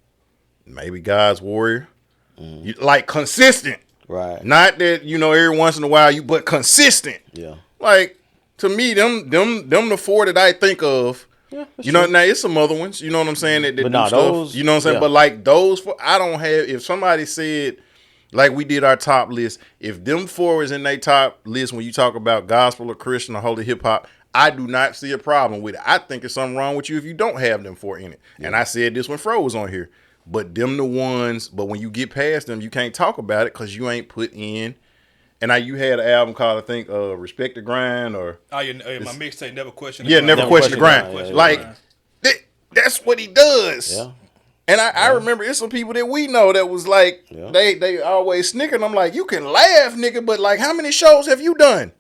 maybe God's Warrior. You, like consistent. Right. Not that, you know, every once in a while but consistent. Like, to me, them the four that I think of. You know, now it's some other ones. You know what I'm saying? That do stuff. Those, you know what I'm saying? But like those four, I don't have. If somebody said, like we did our top list, if them four is in their top list when you talk about gospel or Christian or holy hip hop, I do not see a problem with it. I think there's something wrong with you if you don't have them four in it. And I said this when Fro was on here. But them the ones. But when you get past them, you can't talk about it because you ain't put in. And you had an album called, I think, Respect the Grind, or my mixtape, Never Question the Grind. Never Question the Grind. Like, that's what he does. And I remember it's some people that we know that was like, they always snickering. I'm like, you can laugh, nigga, but like, how many shows have you done?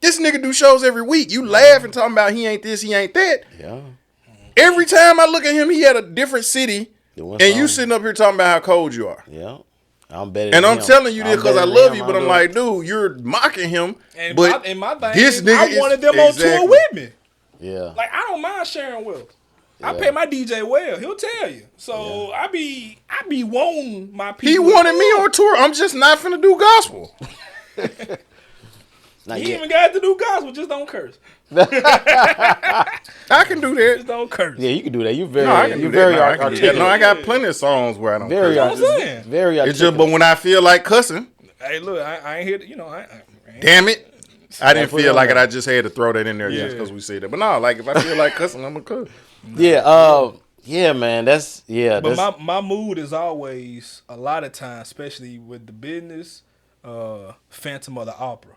This nigga do shows every week. You laugh and talking about he ain't this, he ain't that. Every time I look at him, he had a different city, and you sitting up here talking about how cold you are. I'm better. And I'm telling you this because I love you, but I'm like, dude, you're mocking him. And but my thing this nigga I wanted them on tour with me. Like I don't mind sharing with. I pay my DJ well. He'll tell you. So I be wanting my people. He wanted me on tour. I'm just not finna do gospel. He even got to do gospel. Just don't curse. I can do that. Just don't curse. Yeah, you can do that. You very articulate. No, I got plenty of songs where I don't curse. Very articulate. It's just, but when I feel like cussing. Hey, look, I ain't here to, damn it. I didn't feel like it. I just had to throw that in there just because we said that. But no, like if I feel like cussing, I'm going to cuss. Yeah, man. But my mood is always, a lot of times, especially with the business, Phantom of the Opera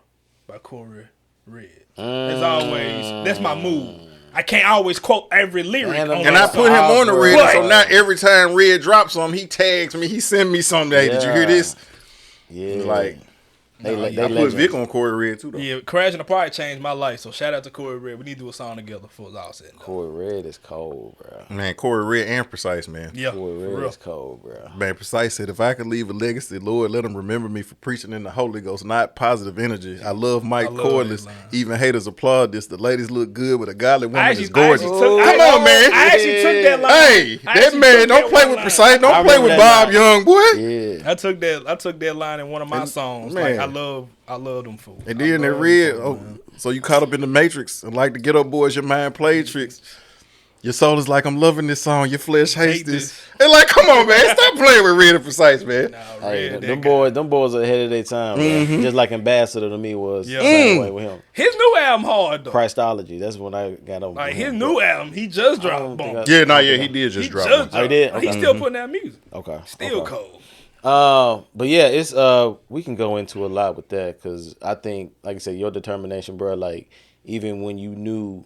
by Corey Red. That's my mood. I can't always quote every lyric. And I put him on the Red, so now every time Red drops something, he tags me, he send me something. Hey, did you hear this? Yeah. Like, They I put legends. Vic on Corey Red too though. Yeah, Crashing the Party changed my life. So shout out to Corey Red. We need to do a song together for us all said. Corey Red is cold, bro. Man, Corey Red and Precise, man. Yeah, Corey for Red real. is cold, bro. Man, Precise said, if I could leave a legacy, Lord, let them remember me for preaching in the Holy Ghost, not positive energy. I love Mike I love Cordless. that line. Even haters applaud this. The ladies look good, but a godly woman I is actually gorgeous. took- Come on, man. I actually took that line. Hey, I that actually man, took don't that play one with line. Precise. I Don't play with remember Bob that Young, boy. Yeah. I took that line in one of my songs. man. Like I love them fools. And then they read, so you caught up in the Matrix and like the Get Up Boys, your mind played tricks. Your soul is like, I'm loving this song. Your flesh hates Hate this. this. And like, come on, man. Stop playing with Red and Precise, man. Hey, them boys are ahead of their time, bro. Just like Ambassador to me was the same way with him. His new album hard though. Christology, that's when I got on. Like his new album, he just dropped. Boom. Yeah, no, yeah, he did just drop one. Oh, he did? He's Okay. still putting out music. Okay. Still okay. cold. But yeah, it's we can go into a lot with that because I think, like I said, your determination, bro. Like even when you knew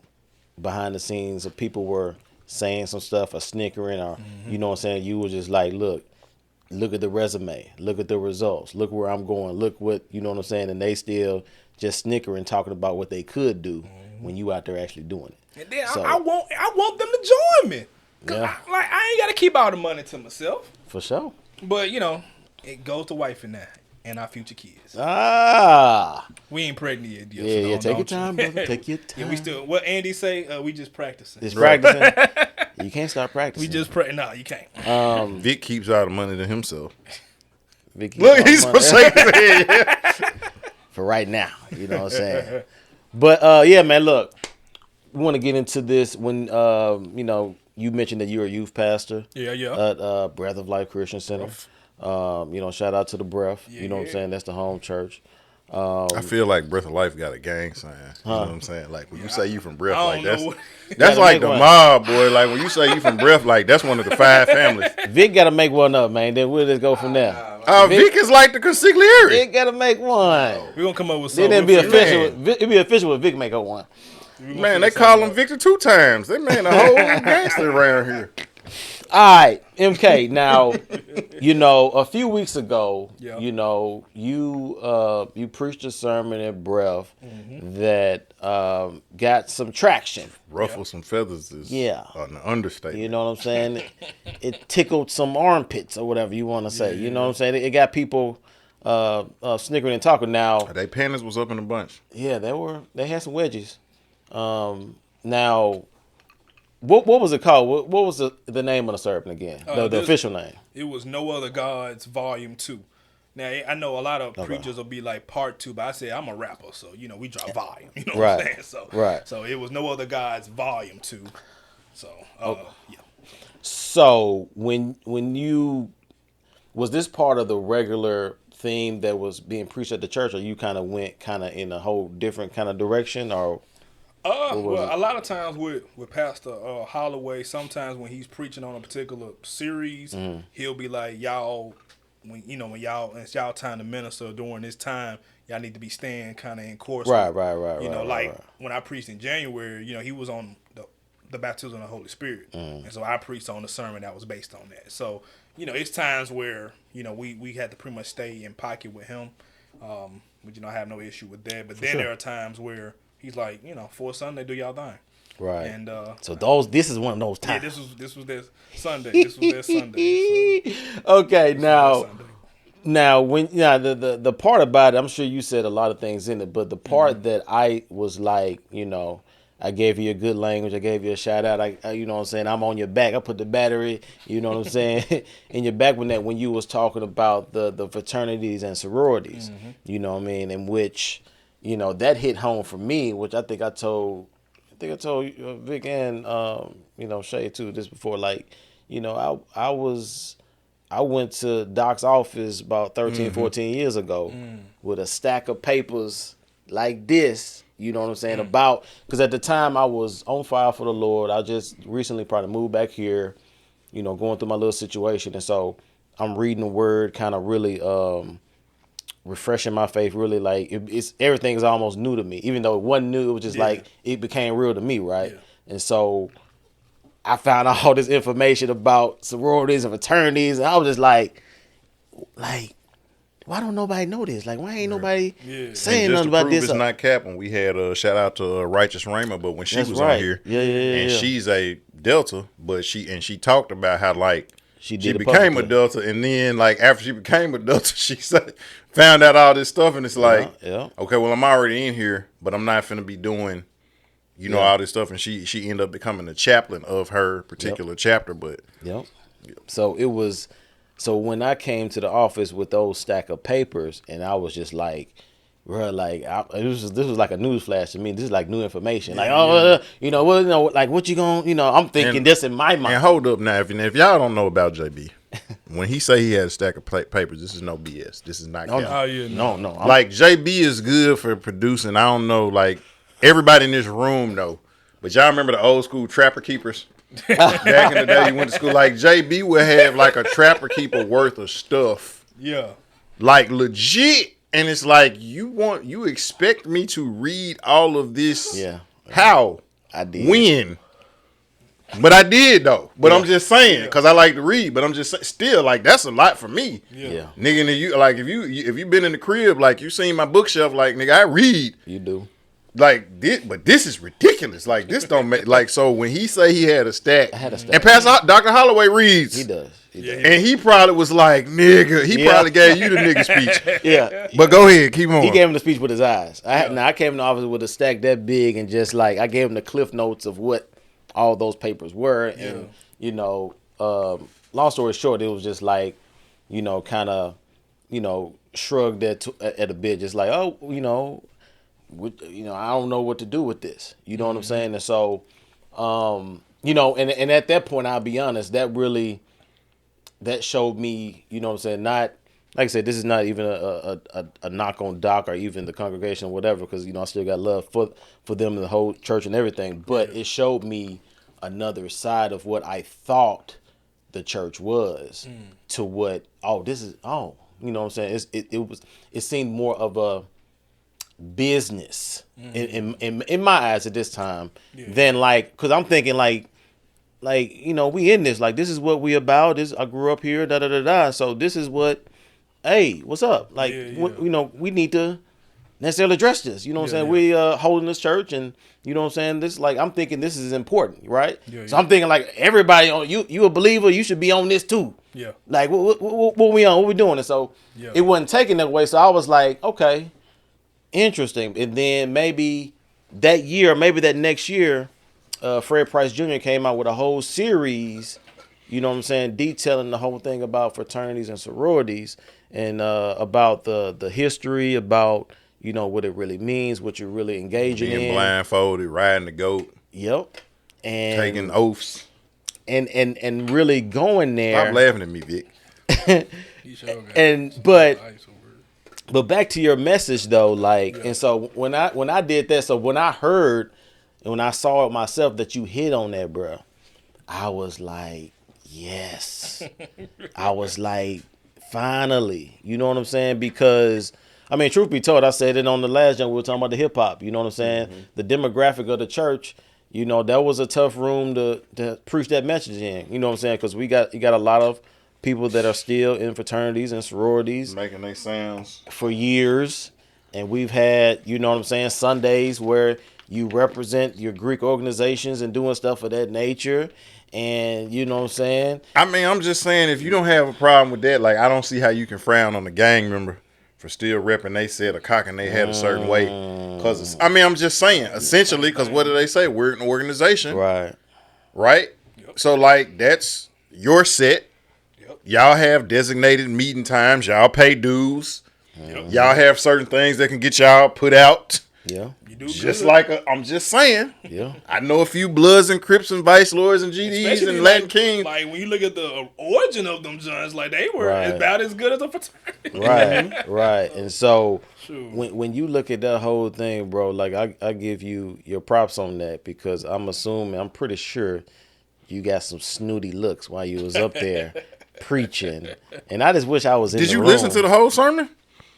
behind the scenes of people were saying some stuff or snickering or you know what I'm saying, you were just like, look at the resume, look at the results, look where I'm going, look what you know what I'm saying, and they still just snickering, talking about what they could do when you out there actually doing it. And then So- I want them to join me. Cause Yeah. I ain't gotta keep all the money to myself. For sure. But you know, it goes to wife and that and our future kids. Ah. We ain't pregnant yet, dear, Yeah, so yeah. don't- Take your don't time, you- brother. Take your time. Yeah, we still. What Andy say? We just practicing. It's practicing. You can't start practicing. We just No, you can't. Vic keeps all the money to himself. Vicky, Look, he's shaking his head. for right now. You know what I'm saying? But yeah, man, look, we want to get into this when you know, you mentioned that you're a youth pastor Yeah. at Breath of Life Christian Center. You know, shout out to the Breath. You know what I'm saying? That's the home church. I feel like Breath of Life got a gang sign. You know what I'm saying? Like when you say you from Breath, I like don't know that's Gotta like make the one. mob, boy. Like when you say you from Breath, like that's one of the 5 families. Vic got to make one up, man. Then we'll just go from there. Vic is like the consigliere. Vic got to make one. We're gonna come up with Then something. it'll be official. It'll be official with Vic make up one. Man, they call him Victor 2 times. They man a whole gangster around here. All right, MK. Now, you know, a few weeks ago, Yeah. you know, you preached a sermon at Breath that got some traction. Ruffle some feathers is Yeah. an understatement. You know what I'm saying? It tickled some armpits or whatever you want to say. You know what I'm saying? It got people snickering and talking. Now, They pandas was up in a bunch. yeah, they had some wedges. Now, what was it called? What was the name of the sermon again? The This- official name. It was No Other Gods Volume 2. Now, I know a lot of preachers will be like Part 2, but I said I'm a rapper, so, you know, we drop volume. You know what I'm Right. saying? So, Right. So it was No Other Gods Volume 2. So, yeah. So when you was this part of the regular theme that was being preached at the church, or you kind of went in a whole different kind of direction, or Well, a lot of times with Pastor Holloway, sometimes when he's preaching on a particular series, he'll be like, y'all, when it's y'all time to minister during this time, y'all need to be staying kind of in course. Right. You know, right, like right. when I preached in January, you know, he was on the baptism of the Holy Spirit, and so I preached on the sermon that was based on that. So, you know, it's times where, you know, we had to pretty much stay in pocket with him, but, you know, I have no issue with that. But then there are times where he's like, you know, for Sunday, do y'all thing. Right. And So this is one of those yeah, times. this was their Sunday. This was their Sunday. Okay, now Sunday. the part about it, I'm sure you said a lot of things in it, but the part that I was like, you know, I gave you a good language. I gave you a shout out. I you know what I'm saying? I'm on your back. I put the battery, you know what I'm saying, in your back when you was talking about the fraternities and sororities, you know what I mean, in which, you know, that hit home for me, which I think I told Vic and you know, Shay too this before. Like, you know, I went to Doc's office about 13, 14 years ago with a stack of papers like this, you know what I'm saying, about, because at the time I was on fire for the Lord. I just recently probably moved back here, you know, going through my little situation. And so I'm reading the word, kind of really refreshing my faith, really, like it's everything is almost new to me, even though it wasn't new. It was just like it became real to me, right? Yeah. And so I found out all this information about sororities and fraternities, and I was just like why don't nobody know this? Like, why ain't nobody saying And just nothing to about prove this? it's not capping, we had a shout out to Righteous Raymer, but when she That's was right. on here, Yeah. and she's a Delta, but she talked about how like She she did it became a publicly. Delta, and then like after she became a Delta, she found out all this stuff, and it's like, yeah. okay, well I'm already in here, but I'm not finna be doing, all this stuff, and she ended up becoming the chaplain of her particular chapter, but Yep. So it was. So when I came to the office with those stack of papers, and I was just like, bro, like this was like a news flash to me. This is like new information. Like, like what you gonna, I'm thinking this in my mind. And hold up now, if y'all don't know about JB, when he say he had a stack of papers, this is no BS. This is not cap. Oh yeah, No. Like JB is good for producing. I don't know, like everybody in this room know, but y'all remember the old school trapper keepers? Back in the day, you went to school. Like JB would have like a trapper keeper worth of stuff. Yeah. Like legit, and it's like you expect me to read all of this? Yeah. How? I did. When? But I did though. But I'm just saying because I like to read. But I'm just still like that's a lot for me. Yeah. Nigga, and you like if you been in the crib, like you seen my bookshelf, like nigga, I read. You do. Like this, but this is ridiculous. Like this don't make like so. When he say he had a stack, I had a stack. and Dr. Holloway reads, He does. and he probably was like, "Nigga," he probably gave you the nigga speech. Yeah. But go ahead, keep on. He gave him the speech with his eyes. I came in the office with a stack that big and just like I gave him the cliff notes of what all those papers were, and long story short, it was just like, kind of, shrugged at a bit, just like, oh, I don't know what to do with this. You know what I'm saying? And so, and at that point, I'll be honest, that showed me, you know what I'm saying, not, like I said, this is not even a knock on Doc or even the congregation or whatever, because, I still got love for them and the whole church and everything. But it showed me another side of what I thought the church was to what, you know what I'm saying? It seemed more of a business in my eyes at this time than like, because I'm thinking like we in this, like this is what we about. I grew up here, so this is what, hey, what's up? Like we need to necessarily address this. You know what I'm saying? We holding this church, and you know what I'm saying? This, like, I'm thinking this is important, right? So I'm thinking like everybody on you a believer, you should be on this too. Yeah. Like what we on? What we doing? And so it wasn't taking that way. So I was like, okay, interesting. And then maybe that year, maybe that next year, Fred Price Jr. came out with a whole series, you know what I'm saying, detailing the whole thing about fraternities and sororities, and about the history, about, what it really means, what you're really engaging in. Being blindfolded, riding the goat. Yep. And taking oaths. And really going there. Stop laughing at me, Vic. But back to your message though, like, and so when I did that, so when I heard and when I saw it myself that you hit on that, bro, I was like, yes. I was like, finally, you know what I'm saying? Because I mean, truth be told, I said it on the last jump, we were talking about the hip hop, you know what I'm saying? Mm-hmm. The demographic of the church, that was a tough room to preach that message in, you know what I'm saying? Because you got a lot of people that are still in fraternities and sororities making their sounds for years, and we've had, you know what I'm saying, Sundays where you represent your Greek organizations and doing stuff of that nature, and you know what I'm saying. I mean, I'm just saying, if you don't have a problem with that, like, I don't see how you can frown on a gang member for still repping they said or cocking they had a certain way. Because I mean, I'm just saying, essentially, because what do they say? We're an organization, right? Yep. So like, that's your set. Y'all have designated meeting times. Y'all pay dues. Yep. Y'all have certain things that can get y'all put out. Yeah. You do just good. like I'm just saying. Yeah. I know a few Bloods and Crips and Vice Lords and GDs especially and Latin like, Kings. Like when you look at the origin of them joints, like they were about as good as a fraternity. Right. And so when you look at that whole thing, bro, like I give you your props on that, because I'm pretty sure you got some snooty looks while you was up there preaching, and I just wish I was in the room. Did you listen to the whole sermon?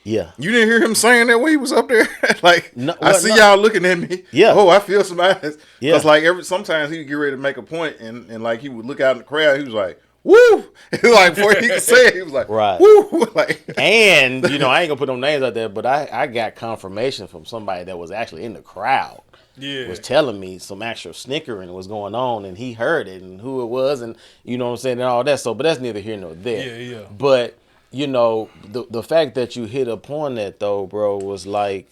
Yeah. You didn't hear him saying that when he was up there? Like, no, I see y'all looking at me. Yeah. Oh, I feel some eyes. Yeah. Because, like, sometimes he would get ready to make a point, and like, he would look out in the crowd. He was like, woo. It's like before he could say it, he was like, Right. woo. Like, And, I ain't gonna put no names out there, but I got confirmation from somebody that was actually in the crowd. Yeah. Was telling me some actual snickering was going on, and he heard it and who it was, and you know what I'm saying, and all that. So, but that's neither here nor there. Yeah. But the fact that you hit upon that though, bro, was like,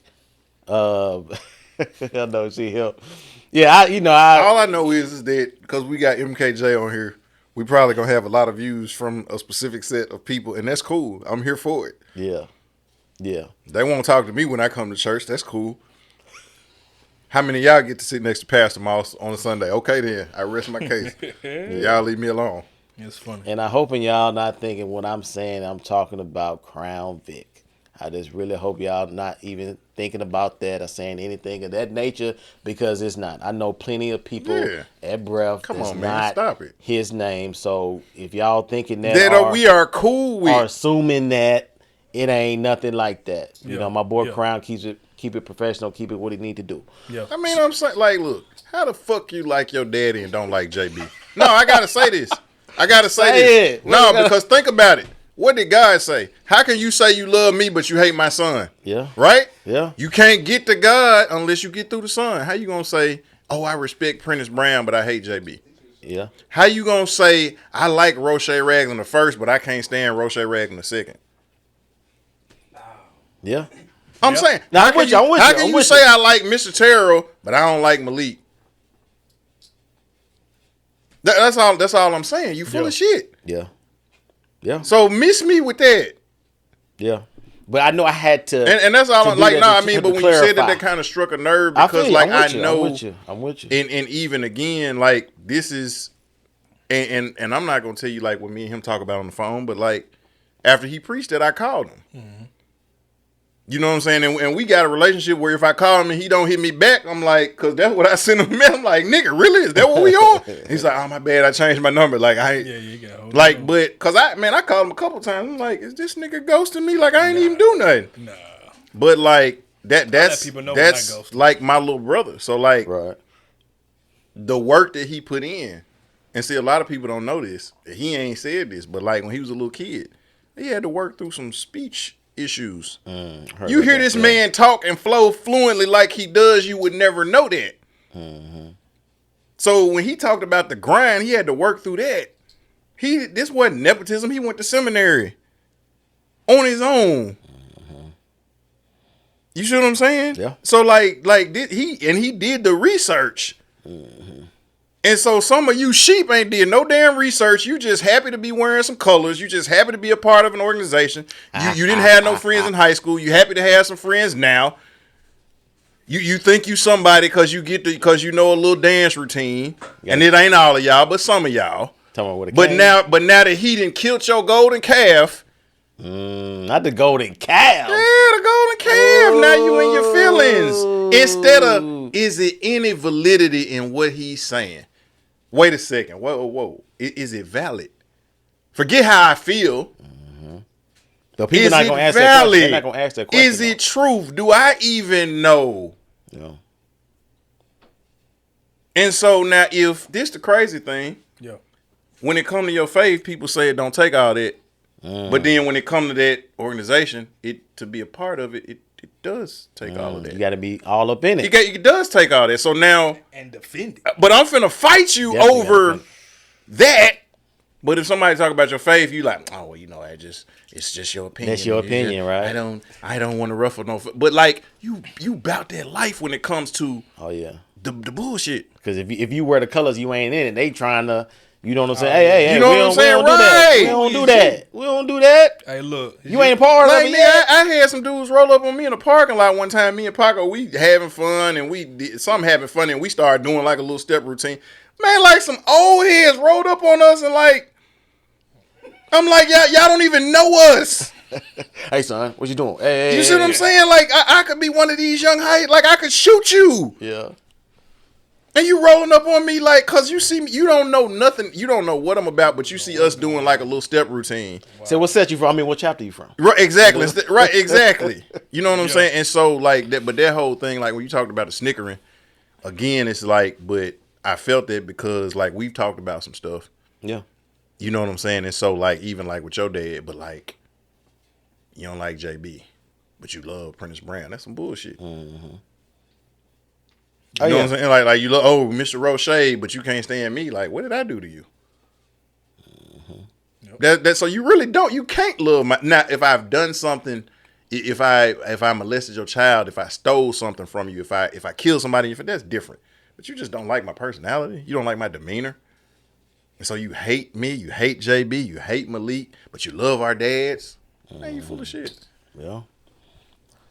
I know she helped. Yeah, all I know is that because we got M.K.J. on here, we probably gonna have a lot of views from a specific set of people, and that's cool. I'm here for it. Yeah. They won't talk to me when I come to church. That's cool. How many of y'all get to sit next to Pastor Moss on a Sunday? Okay, then I rest my case. Y'all leave me alone. It's funny. And I hoping y'all not thinking what I'm saying, I'm talking about Crown Vic. I just really hope y'all not even thinking about that or saying anything of that nature, because it's not. I know plenty of people at Breath Come that's on, man. not Stop it. his name. So if y'all thinking that we are cool with. Or assuming that it ain't nothing like that. You know, my boy Crown keep it professional, keep it what he need to do. Yeah. I mean, I'm saying, like, look, how the fuck you like your daddy and don't like JB? No, I gotta say this. Say it. No, because think about it. What did God say? How can you say you love me but you hate my son? Yeah. Right? Yeah. You can't get to God unless you get through the son. How you gonna say, oh, I respect Prentice Brown but I hate JB? Yeah. How you gonna say I like Roche Ragland the first but I can't stand Roche Ragland the second? Yeah. I'm saying, Now, how can you say I like Mr. Terrell but I don't like Malik? That's all I'm saying. You full of shit. Yeah. Yeah. So miss me with that. Yeah. But I know I had to. And that's all I'm like. No, I mean, but when you said that kind of struck a nerve because, like, I know. I'm with you. And even again, like, this is, and I'm not gonna tell you like what me and him talk about on the phone, but like after he preached that, I called him. Mm-hmm. You know what I'm saying? And we got a relationship where if I call him and he don't hit me back, I'm like, because that's what I sent him. I'm like, nigga, really? Is that what we on? He's like, oh, my bad. I changed my number. Like, you got like, but, because I called him a couple times. I'm like, is this nigga ghosting me? Like, I ain't even do nothing. Nah. But, like, that's like my little brother. So, like, right. The work that he put in, and see, a lot of people don't know this. He ain't said this, but, like, when he was a little kid, he had to work through some speech issues. You hear this man talk and flow fluently like he does, you would never know that. Mm-hmm. So when he talked about the grind, he had to work through that. This wasn't nepotism. He went to seminary on his own. Mm-hmm. You see what I'm saying? Yeah. So like he did the research. Mm-hmm. And so some of you sheep ain't did no damn research. You just happy to be wearing some colors. You just happy to be a part of an organization. You didn't have no friends in high school. You happy to have some friends now. You think you somebody because you know a little dance routine. And it ain't all of y'all, but some of y'all. But now that he done killed your golden calf. Not the golden calf. Yeah, the golden calf. Now you in your feelings. Instead of, is it any validity in what he's saying? Wait a second. Whoa. Is it valid? Forget how I feel. Mm-hmm. So people not gonna ask that question. They're not gonna ask that question. Is it truth? Do I even know? No. And so now, if this the crazy thing, when it come to your faith, people say it don't take all that. But then when it come to that organization, to be a part of it, it does take all of that. You got to be all up in it. It does take all that. So now and defend it. But I'm finna fight you over that. But if somebody talk about your faith, you like, oh well, it's just your opinion. That's your opinion, right? I don't want to ruffle no. But like you about that life when it comes to the bullshit. Because if you wear the colors, you ain't in it. They trying to. You know what I'm saying? Hey, you know what I'm saying? Right. We don't do that. We don't do that. Hey, look. You ain't part of it yet. I had some dudes roll up on me in the parking lot one time. Me and Paco, we having fun, and we did something having fun, and we started doing like a little step routine. Man, like some old heads rolled up on us, and like, I'm like, y'all don't even know us. Hey, son, what you doing? Hey, you see what I'm saying? Like, I could be one of these young height. Like, I could shoot you. Yeah. And you rolling up on me like, cause you see me, you don't know nothing, you don't know what I'm about, but you see us doing like a little step routine. Wow. So what set you from? I mean, what chapter you from? Right, exactly. Right, exactly. You know what I'm saying? And so like that, but that whole thing, like when you talked about the snickering, again, it's like, but I felt that because like we've talked about some stuff. Yeah. You know what I'm saying? And so, like, even like with your dad, but like, you don't like JB, but you love Prentice Brown. That's some bullshit. Mm-hmm. You know what I'm saying? Like you love Mr. Roche, but you can't stand me. Like, what did I do to you? Yep. That so you really don't. You can't love my. Now, if I've done something, if I molested your child, if I stole something from you, if I killed somebody, if that's different. But you just don't like my personality. You don't like my demeanor. And so you hate me, you hate JB, you hate Malik, but you love our dads. Man, you full of shit. Yeah.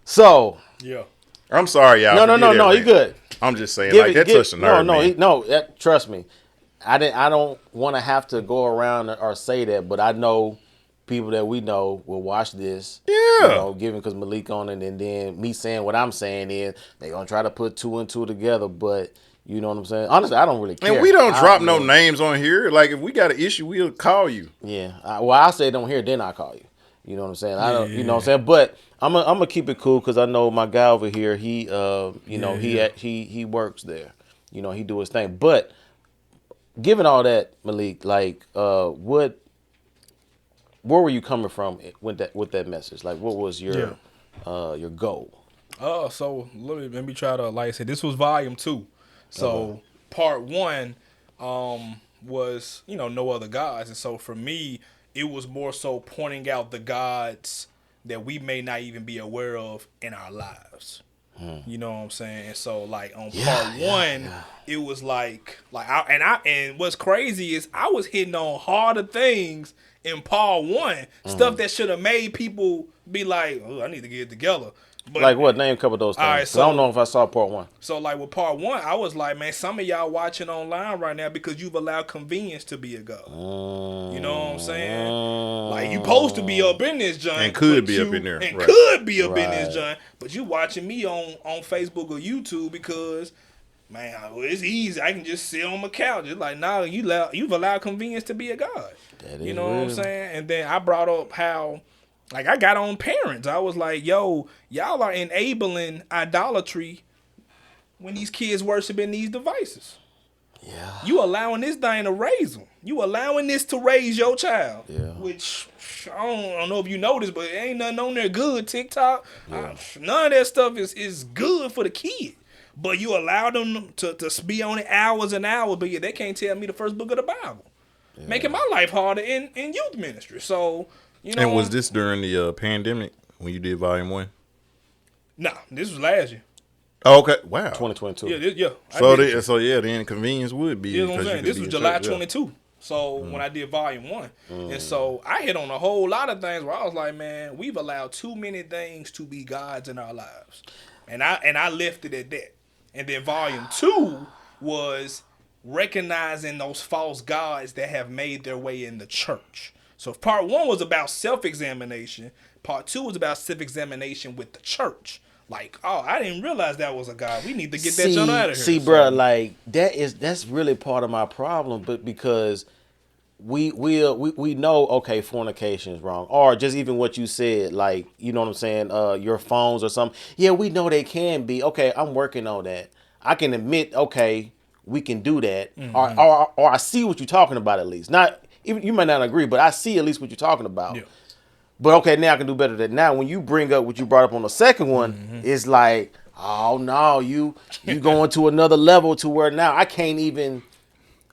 So. Yeah. I'm sorry, y'all. No. You good. I'm just saying, that touched the nerve. Trust me. I don't want to have to go around or say that, but I know people that we know will watch this. Yeah. You know, given because Malik on it, and then me saying what I'm saying is they're gonna try to put 2 and 2 together, but. You know what I'm saying? Honestly, I don't really care. And we don't drop no names on here. Like, if we got an issue, we'll call you. Yeah. I say don't hear, then I call you. You know what I'm saying? I don't. You know what I'm saying? But I'm gonna keep it cool because I know my guy over here. He he works there. You know, he do his thing. But given all that, Malik, like, where were you coming from with that message? Like, what was your goal? So let me try to, like I said, this was volume 2. So part 1 was, no other gods. And so for me, it was more so pointing out the gods that we may not even be aware of in our lives. You know what I'm saying? And so like on part 1, it was like and what's crazy is I was hitting on harder things in part 1, stuff that should have made people be like, oh, I need to get it together. But, like what? Name a couple of those things. All right, so, I don't know if I saw part 1. So like with part 1, I was like, man, some of y'all watching online right now because you've allowed convenience to be a god. You know what I'm saying? Like you supposed to be up in this joint. And could be up in there. And could be up in this joint. But you watching me on Facebook or YouTube because, man, it's easy. I can just sit on my couch. It's like, nah, you've allowed convenience to be a god. You know what I'm saying? And then I brought up how, like, I got on parents. I was like, yo, y'all are enabling idolatry when these kids worshiping these devices. Yeah. You allowing this thing to raise them. You allowing this to raise your child. Yeah. Which, I don't know if you noticed, but ain't nothing on there good. TikTok, none of that stuff is good for the kid. But you allow them to be on it hours and hours, but they can't tell me the first book of the Bible. Yeah. Making my life harder in youth ministry. So... and was this during the pandemic when you did volume 1? Nah, this was last year. Oh, okay. Wow. 2022. Yeah. The inconvenience would be. You know what I'm saying? This was July 22. So when I did volume 1. And so I hit on a whole lot of things where I was like, man, we've allowed too many things to be gods in our lives. And I left it at that. And then volume 2 was recognizing those false gods that have made their way in the church. So if part 1 was about self-examination, part 2 was about self-examination with the church. Like, oh, I didn't realize that was a God. We need to get that junk out of here. See, bro, like that's really part of my problem, but because we know, okay, fornication is wrong, or just even what you said, like, you know what I'm saying, your phones or something. Yeah, we know they can be. Okay, I'm working on that. I can admit, okay, we can do that, or I see what you're talking about at least. Not. Even you might not agree, but I see at least what you're talking about. Yeah. But okay, now I can do better than now. When you bring up what you brought up on the second one, it's like, oh no, you going to another level to where now I can't even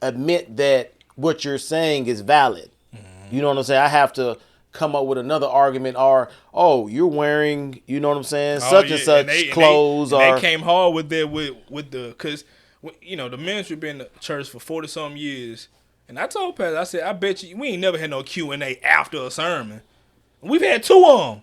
admit that what you're saying is valid. You know what I'm saying? I have to come up with another argument, or you're wearing, you know what I'm saying, such and such clothes. They came hard with that with the, because the ministry been in the church for 40-something years. And I told Pastor, I said, I bet you, we ain't never had no Q&A after a sermon. We've had 2 of them.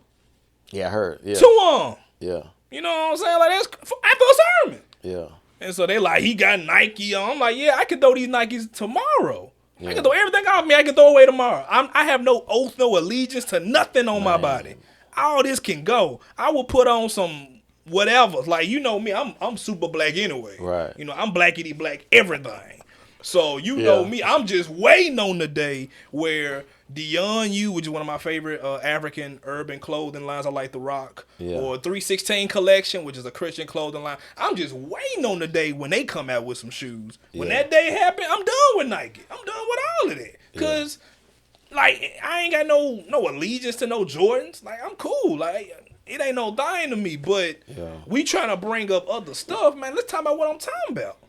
Yeah, I heard. Yeah. 2 of them. Yeah. You know what I'm saying? Like, that's after a sermon. Yeah. And so they like, he got Nike on. I'm like, yeah, I can throw these Nikes tomorrow. Yeah. I can throw everything off me. I can throw away tomorrow. I have no oath, no allegiance to nothing on my body. All this can go. I will put on some whatever. Like, you know me, I'm super black anyway. Right. I'm blackity black everything. So you know me, I'm just waiting on the day where Dion U, which is one of my favorite African urban clothing lines, I like The Rock, or 316 Collection, which is a Christian clothing line. I'm just waiting on the day when they come out with some shoes. When that day happens, I'm done with Nike. I'm done with all of that. Because like I ain't got no allegiance to no Jordans. Like I'm cool. Like it ain't no dying to me. But we trying to bring up other stuff, man. Let's talk about what I'm talking about.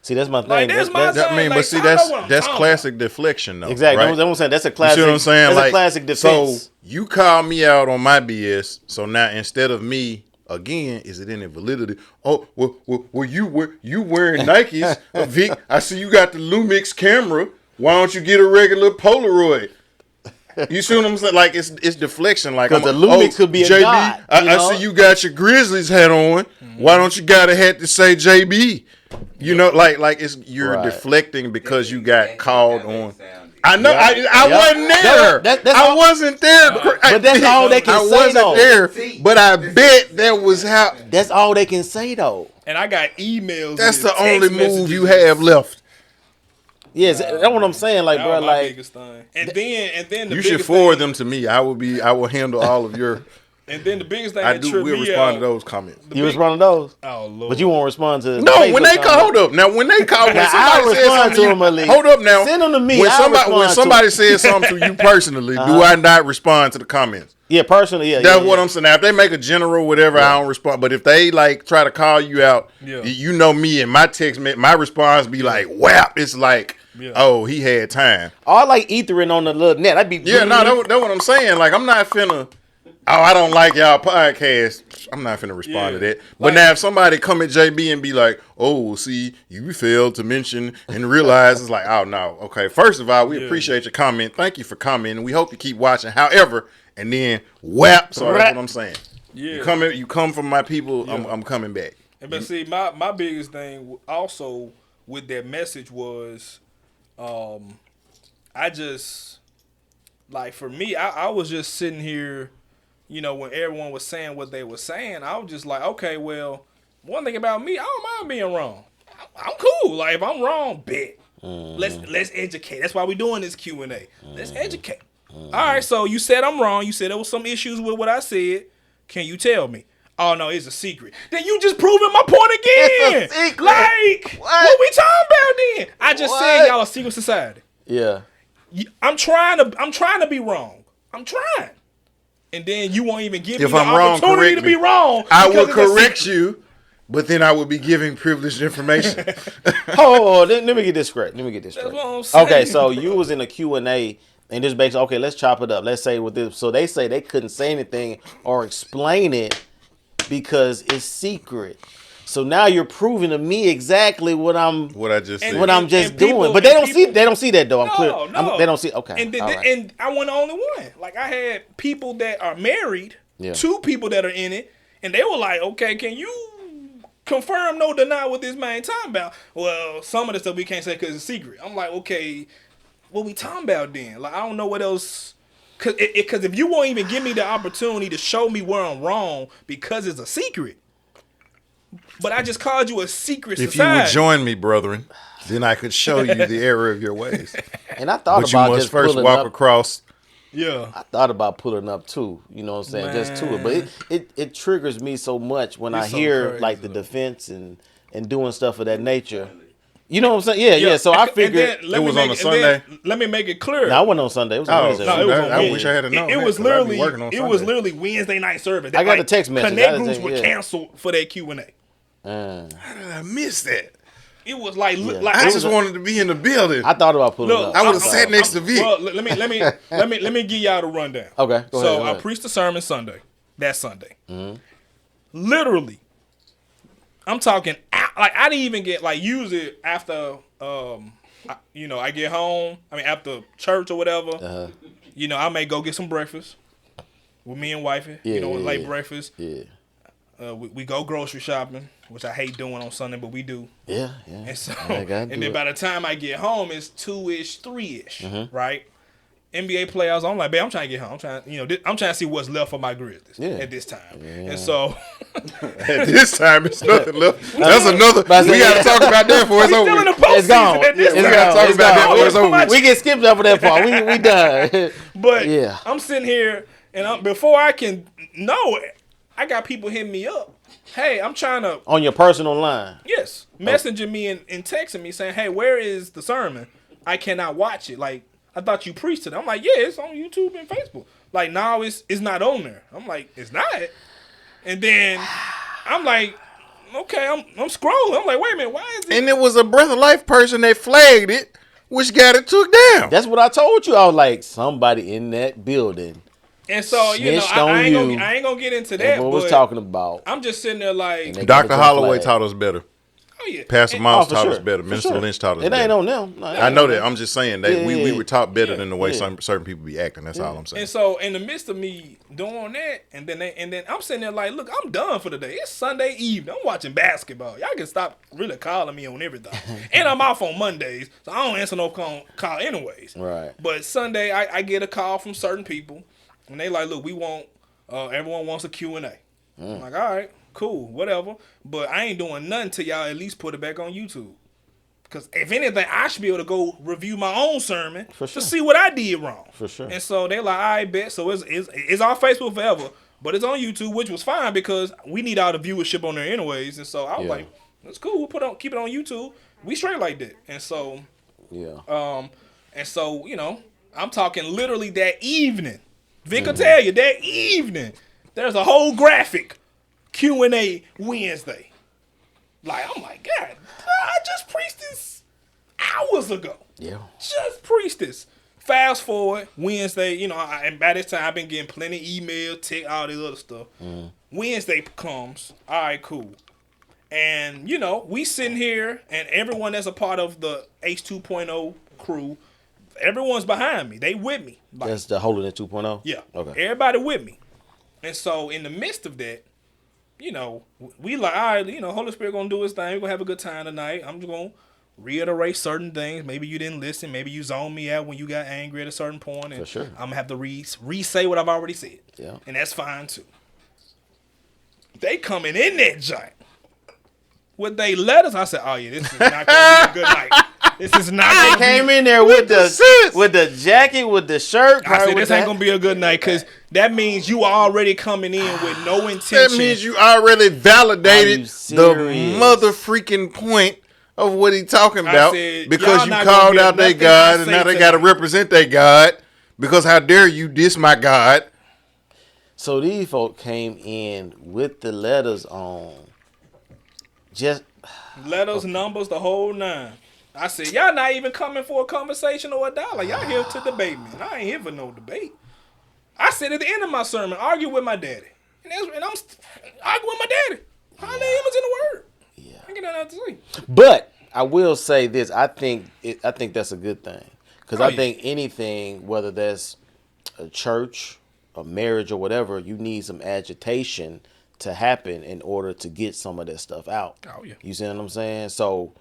See, that's my thing. Like, that's my thing. I mean, like, but see, that's classic deflection, though. Exactly. Right? That's what I'm saying. That's a classic. You see what I'm saying? That's like, a classic defense. So you call me out on my BS. So now instead of me again, is it any validity? Oh, well, you wearing Nikes, Vic? I see you got the Lumix camera. Why don't you get a regular Polaroid? You see what I'm saying? Like it's deflection. Like because the Lumix could be a JB, god. I see you got your Grizzlies hat on. Why don't you got a hat to say JB? You know, like you're deflecting because you got called on. I know. I wasn't there. I wasn't there. But that's all they can say. I wasn't there. But I bet that was how. That's all they can say though. And I got emails. That's the only move you have left. Yes, that's what I'm saying. Like, bro, like. Biggest thing. And then you should forward them to me. I will handle all of your. And then the biggest thing I do will respond to those comments. You respond to those? Oh Lord! But you won't respond to no when they call. Hold up now. When they call, when somebody says something to you, hold up now. Send them to me. When somebody says something to you personally, do I not respond to the comments? Yeah, personally, yeah. That's what I'm saying. Now, if they make a general whatever, I don't respond. But if they like try to call you out, you know me and my text, my response be like, "Wow!" It's like, "Oh, he had time." I like ethering on the little net. I'd be that's what I'm saying. Like I'm not finna. Oh, I don't like y'all podcast. I'm not finna respond to that. But now if somebody come at JB and be like, oh, see, you failed to mention and realize, it's like, oh, no. Okay, first of all, we appreciate your comment. Thank you for commenting. We hope you keep watching. However, and then whap. So that's what I'm saying. Yeah. You come from my people, I'm coming back. But see, my biggest thing also with that message was I just, like for me, I was just sitting here. You know, when everyone was saying what they were saying, I was just like, okay, well, one thing about me, I don't mind being wrong. I'm cool. Like, if I'm wrong, bet. Let's educate. That's why we're doing this Q&A. Let's educate. All right, so you said I'm wrong. You said there was some issues with what I said. Can you tell me? Oh, no, it's a secret. Then you just proving my point again. It's a secret. Like, what we talking about then? I just said y'all a secret society. Yeah. I'm trying to be wrong. I'm trying. And then you won't even give me the opportunity to be wrong. I will correct you, but then I will be giving privileged information. Let me get this straight. That's what I'm saying. Okay, so you was in a Q&A, and this basically, okay, let's chop it up. Let's say with this. So they say they couldn't say anything or explain it because it's secret. So now you're proving to me exactly what I'm just doing. But they don't see that though. I'm clear. No. They don't see. Okay. And I wasn't the only one. Like I had people that are married, 2 people that are in it, and they were like, "Okay, can you confirm, no deny what this man talking about?" Well, some of the stuff we can't say because it's secret. I'm like, okay, what we talking about then? Like I don't know what else. Cause if you won't even give me the opportunity to show me where I'm wrong because it's a secret. But I just called you a secret society. If you would join me, brethren, then I could show you the error of your ways. And I thought but about you must just first walk across. Yeah. I thought about pulling up too. You know what I'm saying? Man. Just to it. But it triggers me so much when I hear crazy, like the defense and doing stuff of that nature. You know what I'm saying? Yeah. So I figured it was on a Sunday. Let me make it clear. No, I wasn't on Sunday. It was on Wednesday. No, it was on I wish I had known. It was literally Wednesday night service. I got the text message. Connect groups were canceled for that Q&A. How did I miss that? It was like I just wanted to be in the building. I thought about pulling up. I would have sat next to Vic. Well, let me give y'all the rundown. Okay. Go ahead. I preached the sermon Sunday. That Sunday. Mm-hmm. Literally, I'm talking. Like I didn't even get usually after I get home. I mean after church or whatever. Uh-huh. I may go get some breakfast with me and wifey. Late breakfast. Yeah. We go grocery shopping, which I hate doing on Sunday, but we do. Yeah. And so, and then by the time I get home, it's 2-ish, 3-ish, right? NBA playoffs. I'm like, babe, I'm trying to get home. I'm trying to see what's left for my Grizzlies at this time. Yeah. And so, at this time, it's nothing left. That's another. We got to talk about that before it's over. It's gone. We got to talk about that before it's over. We get skipped over that part. We done. But I'm sitting here, and before I can know it. I got people hitting me up. Hey, I'm trying to... On your personal line? Yes. Messaging me and texting me saying, hey, where is the sermon? I cannot watch it. Like, I thought you preached it. I'm like, yeah, it's on YouTube and Facebook. Like, no, it's not on there. I'm like, it's not. And then I'm like, okay, I'm scrolling. I'm like, wait a minute, why is it? And it was a Breath of Life person that flagged it, which got it took down. That's what I told you. I was like, somebody in that building. And so, you know, I ain't gonna get into that. What was talking about? I'm just sitting there like, Dr. Holloway taught us better. oh yeah, Pastor Miles taught us sure. better. Minister Lynch taught us better. It ain't on them. No, I know that. I'm just saying that we were taught better than the way Yeah. certain people be acting. That's all I'm saying. And so, in the midst of me doing that, and then I'm sitting there like, look, I'm done for the day. It's Sunday evening. I'm watching basketball. Y'all can stop really calling me on everything. And I'm off on Mondays, so I don't answer no call anyways. Right. But Sunday, I get a call from certain people, and they like, look, we want everyone wants a Q&A. I'm like, all right, cool, whatever. But I ain't doing nothing till y'all at least put it back on YouTube. Because if anything, I should be able to go review my own sermon For sure. to see what I did wrong. For sure. And so they like, I bet. So it's on Facebook forever, but it's on YouTube, which was fine because we need all the viewership on there anyways. And so I was like, that's cool. We'll keep it on YouTube. We straight like that. And so, you know, I'm talking literally that evening. Vic will tell you that evening. There's a whole graphic Q&A Wednesday. Like, I'm like, God, I just preached this hours ago. Yeah. Just preached this. Fast forward, Wednesday, you know, and by this time I've been getting plenty of email, text, all this other stuff. Wednesday comes, all right, cool. And, you know, we sitting here, and everyone that's a part of the H 2.0 crew, everyone's behind me. They with me. Like, That's the Holding It 2.0? yeah. Okay. Everybody with me. And so in the midst of that, you know, we like, all right, you know, Holy Spirit gonna do his thing. We're gonna have a good time tonight. I'm just gonna reiterate certain things. Maybe you didn't listen. Maybe you zoned me out when you got angry at a certain point. And For sure. I'm gonna have to re-say what I've already said. Yeah. And that's fine too. They coming in that joint with they letters. I said, oh yeah, this is not gonna be a good night. This is not They gonna be came in there with the jacket, with the shirt. I said, this ain't going to be a good night because that means you already coming in with no intention. That means you already validated the mother freaking point of what he talking about said, because y'all you not called gonna out get their nothing I God and say now they got to tonight. represent their God because how dare you diss my God. So these folk came in with the letters on. Just Letters, numbers, the whole nine. I said, y'all not even coming for a conversation or a dialogue. Y'all here to debate me. And I ain't here for no debate. I said at the end of my sermon, argue with my daddy. And I'm arguing with my daddy. How the hell is in the word? Yeah. I ain't got nothing to say. But I will say this: I think that's a good thing because I yeah. think anything, whether that's a church, a marriage, or whatever, you need some agitation to happen in order to get some of that stuff out. Oh yeah. You see what I'm saying? So,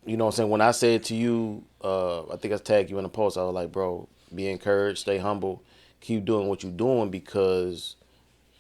you know what I'm saying? When I said to you, I think I tagged you in the post. I was like, bro, be encouraged, stay humble, keep doing what you're doing because,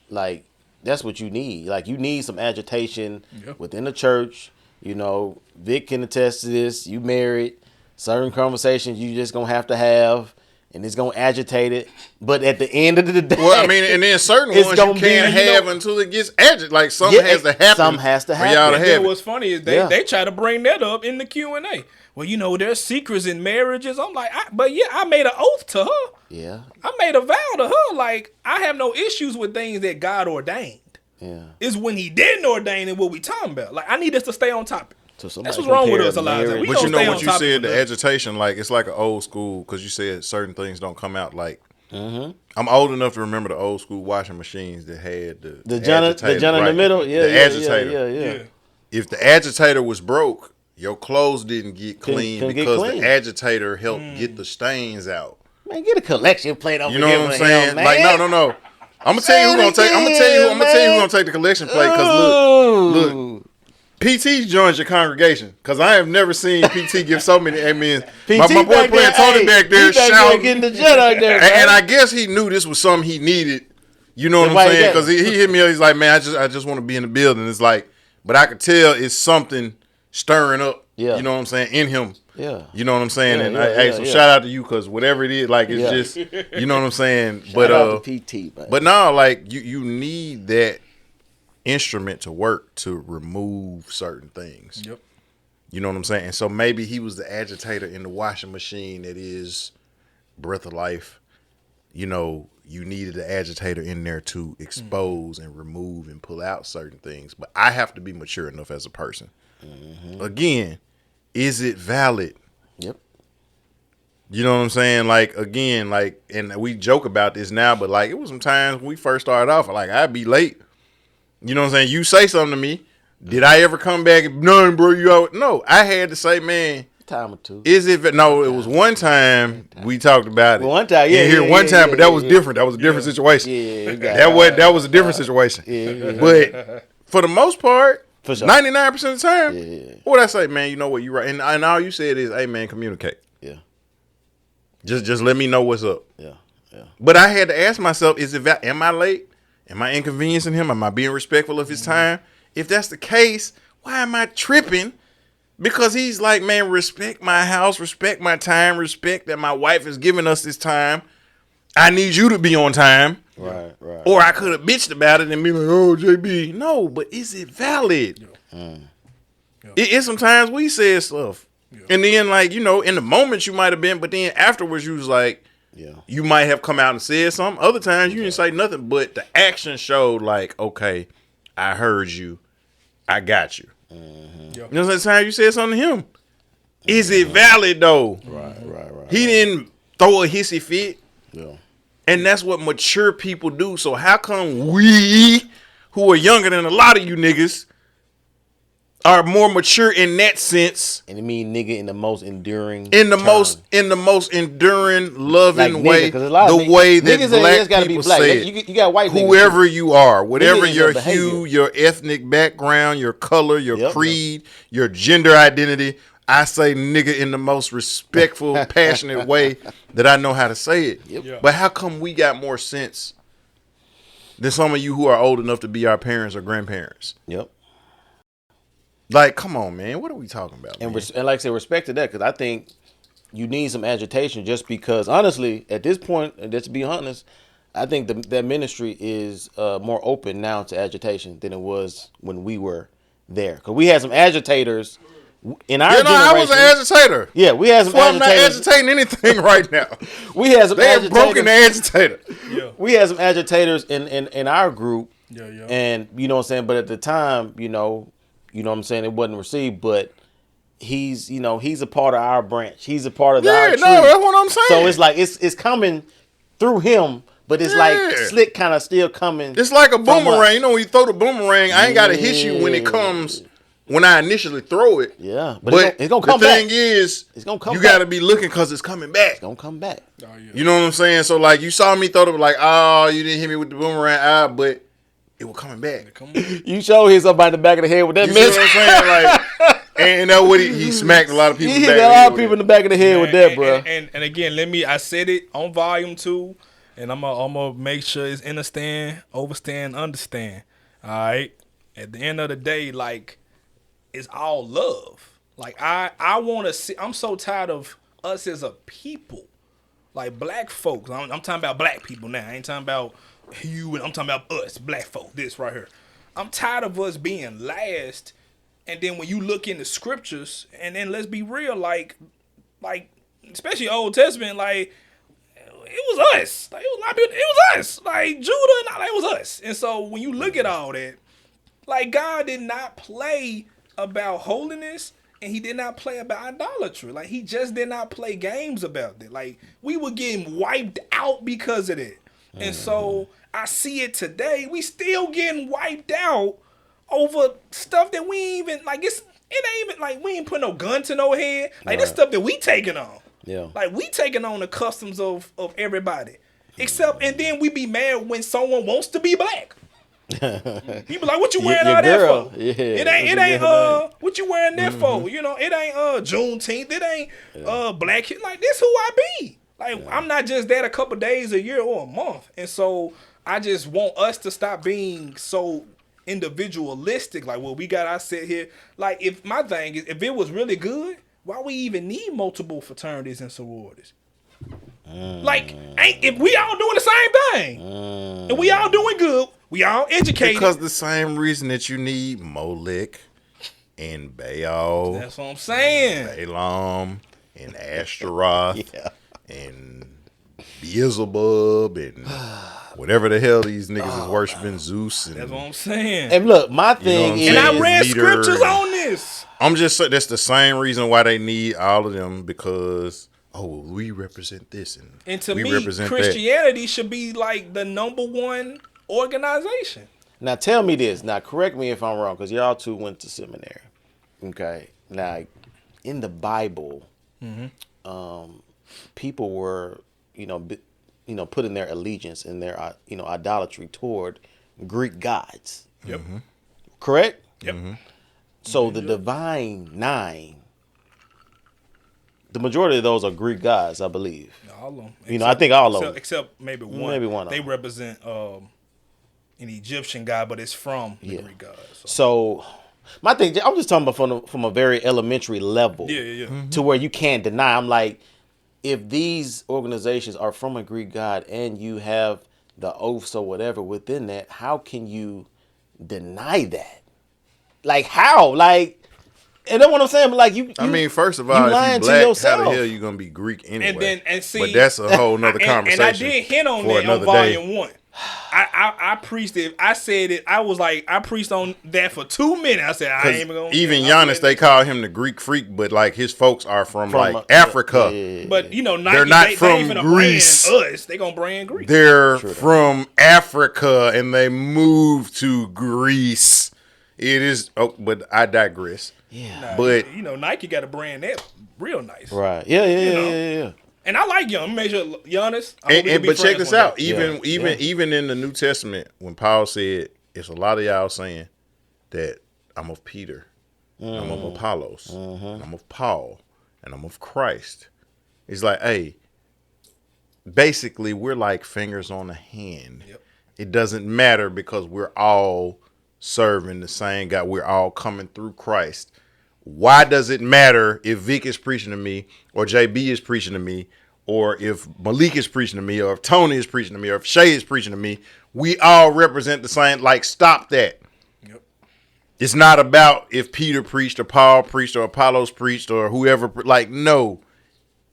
like, that's what you need. Like, you need some agitation within the church. You know, Vic can attest to this. You married. Certain conversations you just going to have, and it's going to agitate it. But at the end of the day. Well, I mean, and then certain it's ones you gonna can't be, you have know, until it gets agitated. Like, something has to happen. Some has to for y'all happen. to And have then it. what's funny is they try to bring that up in the Q&A. Well, you know, there's secrets in marriages. I'm like, I made an oath to her. Yeah. I made a vow to her. Like, I have no issues with things that God ordained. Yeah. It's when he didn't ordain it what we talking about. Like, I need us to stay on topic. So that's what's wrong with us a lot of marriage- times. We But don't you know stay what on you topic said, with the that. agitation, like, it's like an old school, because you said certain things don't come out like. I'm old enough to remember the old school washing machines that had the John in the middle. Yeah, the yeah, agitator. Yeah. If the agitator was broke, your clothes didn't get clean couldn't get because clean. the agitator helped get the stains out. Man, get a collection plate over You know here. what I'm for saying? him, man. Like, no. I'm gonna tell you who gonna take. I'm gonna tell you who gonna take the collection plate. Cause look, PT joins your congregation. Cause I have never seen PT give so many amens. My boy back playing there, Tony back there he back shouting. getting the jet out there. And I guess he knew this was something he needed. You know what I'm Why saying? that? Because he hit me up. He's like, man, I just want to be in the building. It's like, but I could tell it's something stirring up. Yeah. You know what I'm saying? In him. Yeah. You know what I'm saying? Yeah, and yeah, hey, yeah, so yeah. shout out to you because whatever it is, like, it's Yeah. just, you know what I'm saying? Shout out to PT, man. But no, like, you need that instrument to work to remove certain things. Yep. You know what I'm saying? And so maybe he was the agitator in the washing machine that is Breath of Life, you know, you needed an agitator in there to expose and remove and pull out certain things. But I have to be mature enough as a person. Again, is it valid? Yep. You know what I'm saying? Like, again, like, and we joke about this now, but like, it was some times when we first started off, like, I'd be late. You know what I'm saying? You say something to me. Did I ever come back and, none, bro, you out? No, I had to say, man. Time or two. Is it? No, it was one time we talked about it. Well, one time, but that was different. That was a different situation. That was a different situation. But for the most part, 99% of the time, what I say, man, you know what, you right. And all you said is, hey, man, communicate. Yeah. Just let me know what's up. Yeah. But I had to ask myself, am I late? Am I inconveniencing him? Am I being respectful of his time? If that's the case, why am I tripping? Because he's like, man, respect my house, respect my time, respect that my wife is giving us this time. I need you to be on time. Right. Or I could have bitched about it and be like, oh, JB. No, but is it valid? It's sometimes we said stuff. And then, like, you know, in the moment you might have been, but then afterwards you was like, you might have come out and said something. Other times you didn't say nothing, but the action showed like, okay, I heard you. I got you. You know, sometimes you said something to him. Is it valid though? Right. He didn't throw a hissy fit. Yeah. And that's what mature people do. So how come we, who are younger than a lot of you niggas, are more mature in that sense? And it mean nigga in the most enduring most enduring, loving like way, the way that black gotta people be black. say it. You got white niggas. Whoever you are, whatever your niggas hue, your ethnic background, your color, your creed, your gender identity, I say nigga in the most respectful, passionate way that I know how to say it. But how come we got more sense than some of you who are old enough to be our parents or grandparents? Yep. Like, come on, man. What are we talking about? And like I said, respect to that, because I think you need some agitation just because, honestly, at this point, and just to be honest, I think that ministry is more open now to agitation than it was when we were there. Because we had some agitators in our generation. I was an agitator. Yeah, we had some agitators. I'm not agitating anything right now. We had some agitators. They broken the agitator. We had some agitators in our group. And, you know what I'm saying? But at the time, you know what I'm saying, it wasn't received, but he's a part of our branch. He's a part of our tree. No, that's what I'm saying. So it's like it's coming through him, but it's like slick kind of still coming. It's like a boomerang. You know, when you throw the boomerang, I ain't got to hit you when it comes, when I initially throw it. Yeah, but it's gonna come back. The thing is, it's gonna come you back. got to be looking because it's coming back. It's gonna come back. You know what I'm saying? So like, you saw me throw it like, oh, you didn't hit me with the boomerang, but it was coming back. You showed hit somebody in the back of the head with that mess. You see what I'm saying? Like, and that's what he smacked a lot of people. He hit a lot of people in the back of the head with that, bro. And again, I said it on volume 2, and I'm gonna make sure it's understand, overstand, understand. All right. At the end of the day, like, it's all love. Like I want to see. I'm so tired of us as a people, like black folks. I'm talking about black people now. I ain't talking about you, and I'm talking about us, black folk, this right here. I'm tired of us being last, and then when you look in the scriptures, and then let's be real, like especially Old Testament, like it was us. Like it was us. Like Judah and all that was us. And so when you look at all that, like God did not play about holiness, and he did not play about idolatry. Like he just did not play games about that. Like we were getting wiped out because of it. And so I see it today. We still getting wiped out over stuff that we ain't even like. It ain't even like we ain't putting no gun to no head. Like this stuff that we taking on. Yeah. Like we taking on the customs of everybody. Except, and then we be mad when someone wants to be black. People like, what you wearing all that for? Yeah, it ain't what you wearing that for? You know, it ain't Juneteenth. It ain't black. Like this who I be. Like, I'm not just that a couple days, a year, or a month. And so I just want us to stop being so individualistic. Like, well, we got our set here. Like, if my thing is, if it was really good, why we even need multiple fraternities and sororities? Like, if we all doing the same thing, and we all doing good, we all educated. Because the same reason that you need Molech and Baal. That's what I'm saying. Balaam and Ashtaroth. And Beelzebub and whatever the hell these niggas is worshiping, Zeus. And, That's what I'm saying. And look, my thing is, and I read Meter scriptures and- on this. I'm just saying that's the same reason why they need all of them, because we represent this And to we me, represent Christianity should be like the #1 organization. now tell me this. Now correct me if I'm wrong, because y'all two went to seminary. Okay. Now, in the Bible, people were, putting their allegiance and their, idolatry toward Greek gods. Yep. Correct? Yep. So the Divine Nine, the majority of those are Greek gods, I believe. All of them. I think all of them. Except maybe one. Maybe one of They them. represent an Egyptian god, but it's from the Greek gods. So my thing, I'm just talking about from a very elementary level. Yeah. To where you can't deny. I'm like, if these organizations are from a Greek god and you have the oaths or whatever within that, how can you deny that? Like how? Like, and that's what I'm saying. But like I mean, first of all, if lying you to black, how yourself. the hell you gonna be Greek anyway? And but that's a whole nother conversation. And I did hint on for that on another volume day. 1. I preached it. I said it. I was like, I preached on that for 2 minutes. I said, I ain't even gonna. Even Giannis, they call him the Greek freak, but like his folks are from like Africa. Yeah. But Nike, They're not they from ain't finna Greece. brand us. They gonna brand Greece. They're from Africa and they moved to Greece. It is, but I digress. Yeah. But Nike got a brand that real nice. Right. Yeah. And I like Giannis. Make sure Giannis. I hope we can be but check friends this one out. day. Even in the New Testament, when Paul said, it's a lot of y'all saying that I'm of Peter, I'm of Apollos, I'm of Paul, and I'm of Christ. It's like, hey, basically we're like fingers on a hand. Yep. It doesn't matter because we're all serving the same God. We're all coming through Christ. Why does it matter if Vic is preaching to me or JB is preaching to me or if Malik is preaching to me or if Tony is preaching to me or if Shay is preaching to me? We all represent the same. Like, stop that. Yep. It's not about if Peter preached or Paul preached or Apollos preached or whoever. Like, no.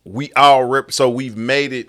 We all so we've made it.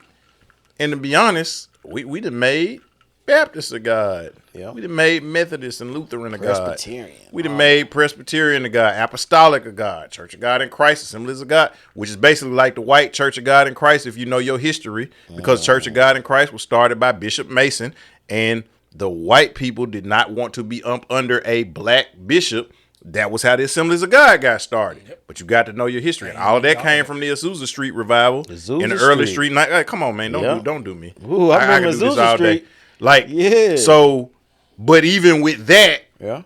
And to be honest, we done made Baptist a God. Yeah. We done made Methodist and Lutheran a God. Presbyterian. We done made Presbyterian a God, Apostolic a God, Church of God in Christ, Assemblies of God, which is basically like the white Church of God in Christ if you know your history, because Church of God in Christ was started by Bishop Mason, and the white people did not want to be under a black bishop. That was how the Assemblies of God got started. Yep. But you got to know your history. And all of that came from the Azusa Street revival in the early street night. Like, come on, man, don't do me. Ooh, I remember can do this Azusa all day. Street. Like, Yeah. So, but even with that, Yeah.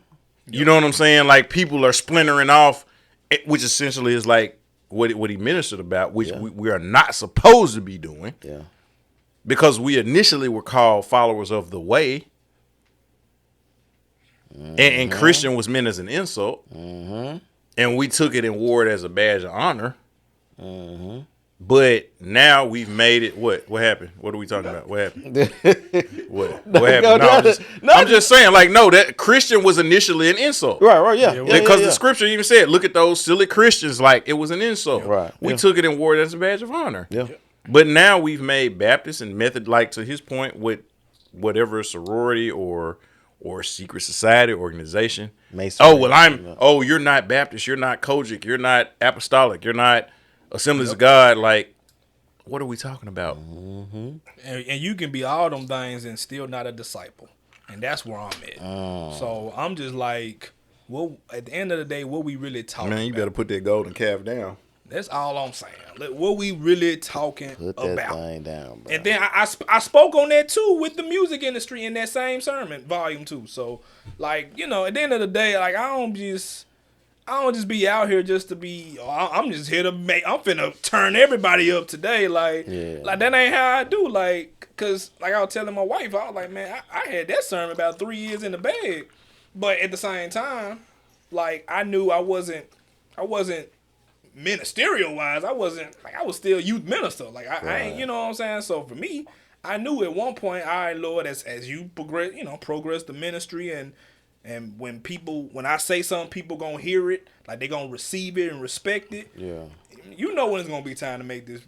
you know what I'm saying? Like, people are splintering off, which essentially is like what he ministered about, which we are not supposed to be doing. Yeah. Because we initially were called followers of the way. And Christian was meant as an insult. And we took it and wore it as a badge of honor. But now we've made it. What happened? What are we talking about? What happened? What happened? I'm just saying, like, no, that Christian was initially an insult. Right, yeah. Because the scripture even said, look at those silly Christians, like it was an insult. Right. We took it and wore it as a badge of honor. Yeah. But now we've made Baptist and Method, like to his point, with whatever sorority or secret society organization. Masonry. You're not Baptist, you're not Kojic, you're not Apostolic, you're not Assemblies of God. Like, what are we talking about? And you can be all them things and still not a disciple. And that's where I'm at. So I'm just like, well, at the end of the day, what we really talking about? Man, you better put that golden calf down. That's all I'm saying. Like, what we really talking Put that about? thing down, bro. And then I spoke on that too with the music industry in that same sermon, volume 2. So, like, at the end of the day, like, I don't just be out here just to be. I'm just here to I'm finna turn everybody up today. Like that ain't how I do. Like, cause like I was telling my wife, I was like, man, I had that sermon about 3 years in the bag, but at the same time, like I knew I wasn't ministerial wise. I was still youth minister. Like I ain't, you know what I'm saying. So for me, I knew at one point, all right, Lord, as you progress the ministry and when I say something, people gonna hear it, like they gonna receive it and respect it. Yeah. You know when it's gonna be time to make this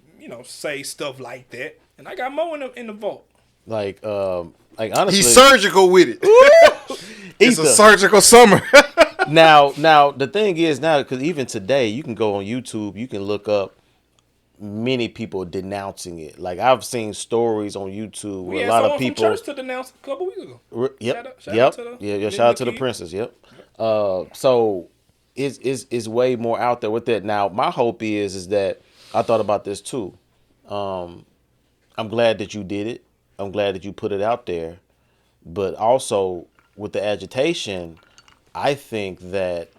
say stuff like that. And I got more in the vault. Like honestly, he's surgical with it. It's a Ether. surgical summer. Now the thing is now, because even today you can go on YouTube, you can look up many people denouncing it. Like I've seen stories on YouTube where a lot of people from church to denounce a couple weeks ago. Shout out to the princess. Yep. So it's way more out there with that. Now my hope is that I thought about this too. I'm glad that you did it. I'm glad that you put it out there, but also with the agitation, I think that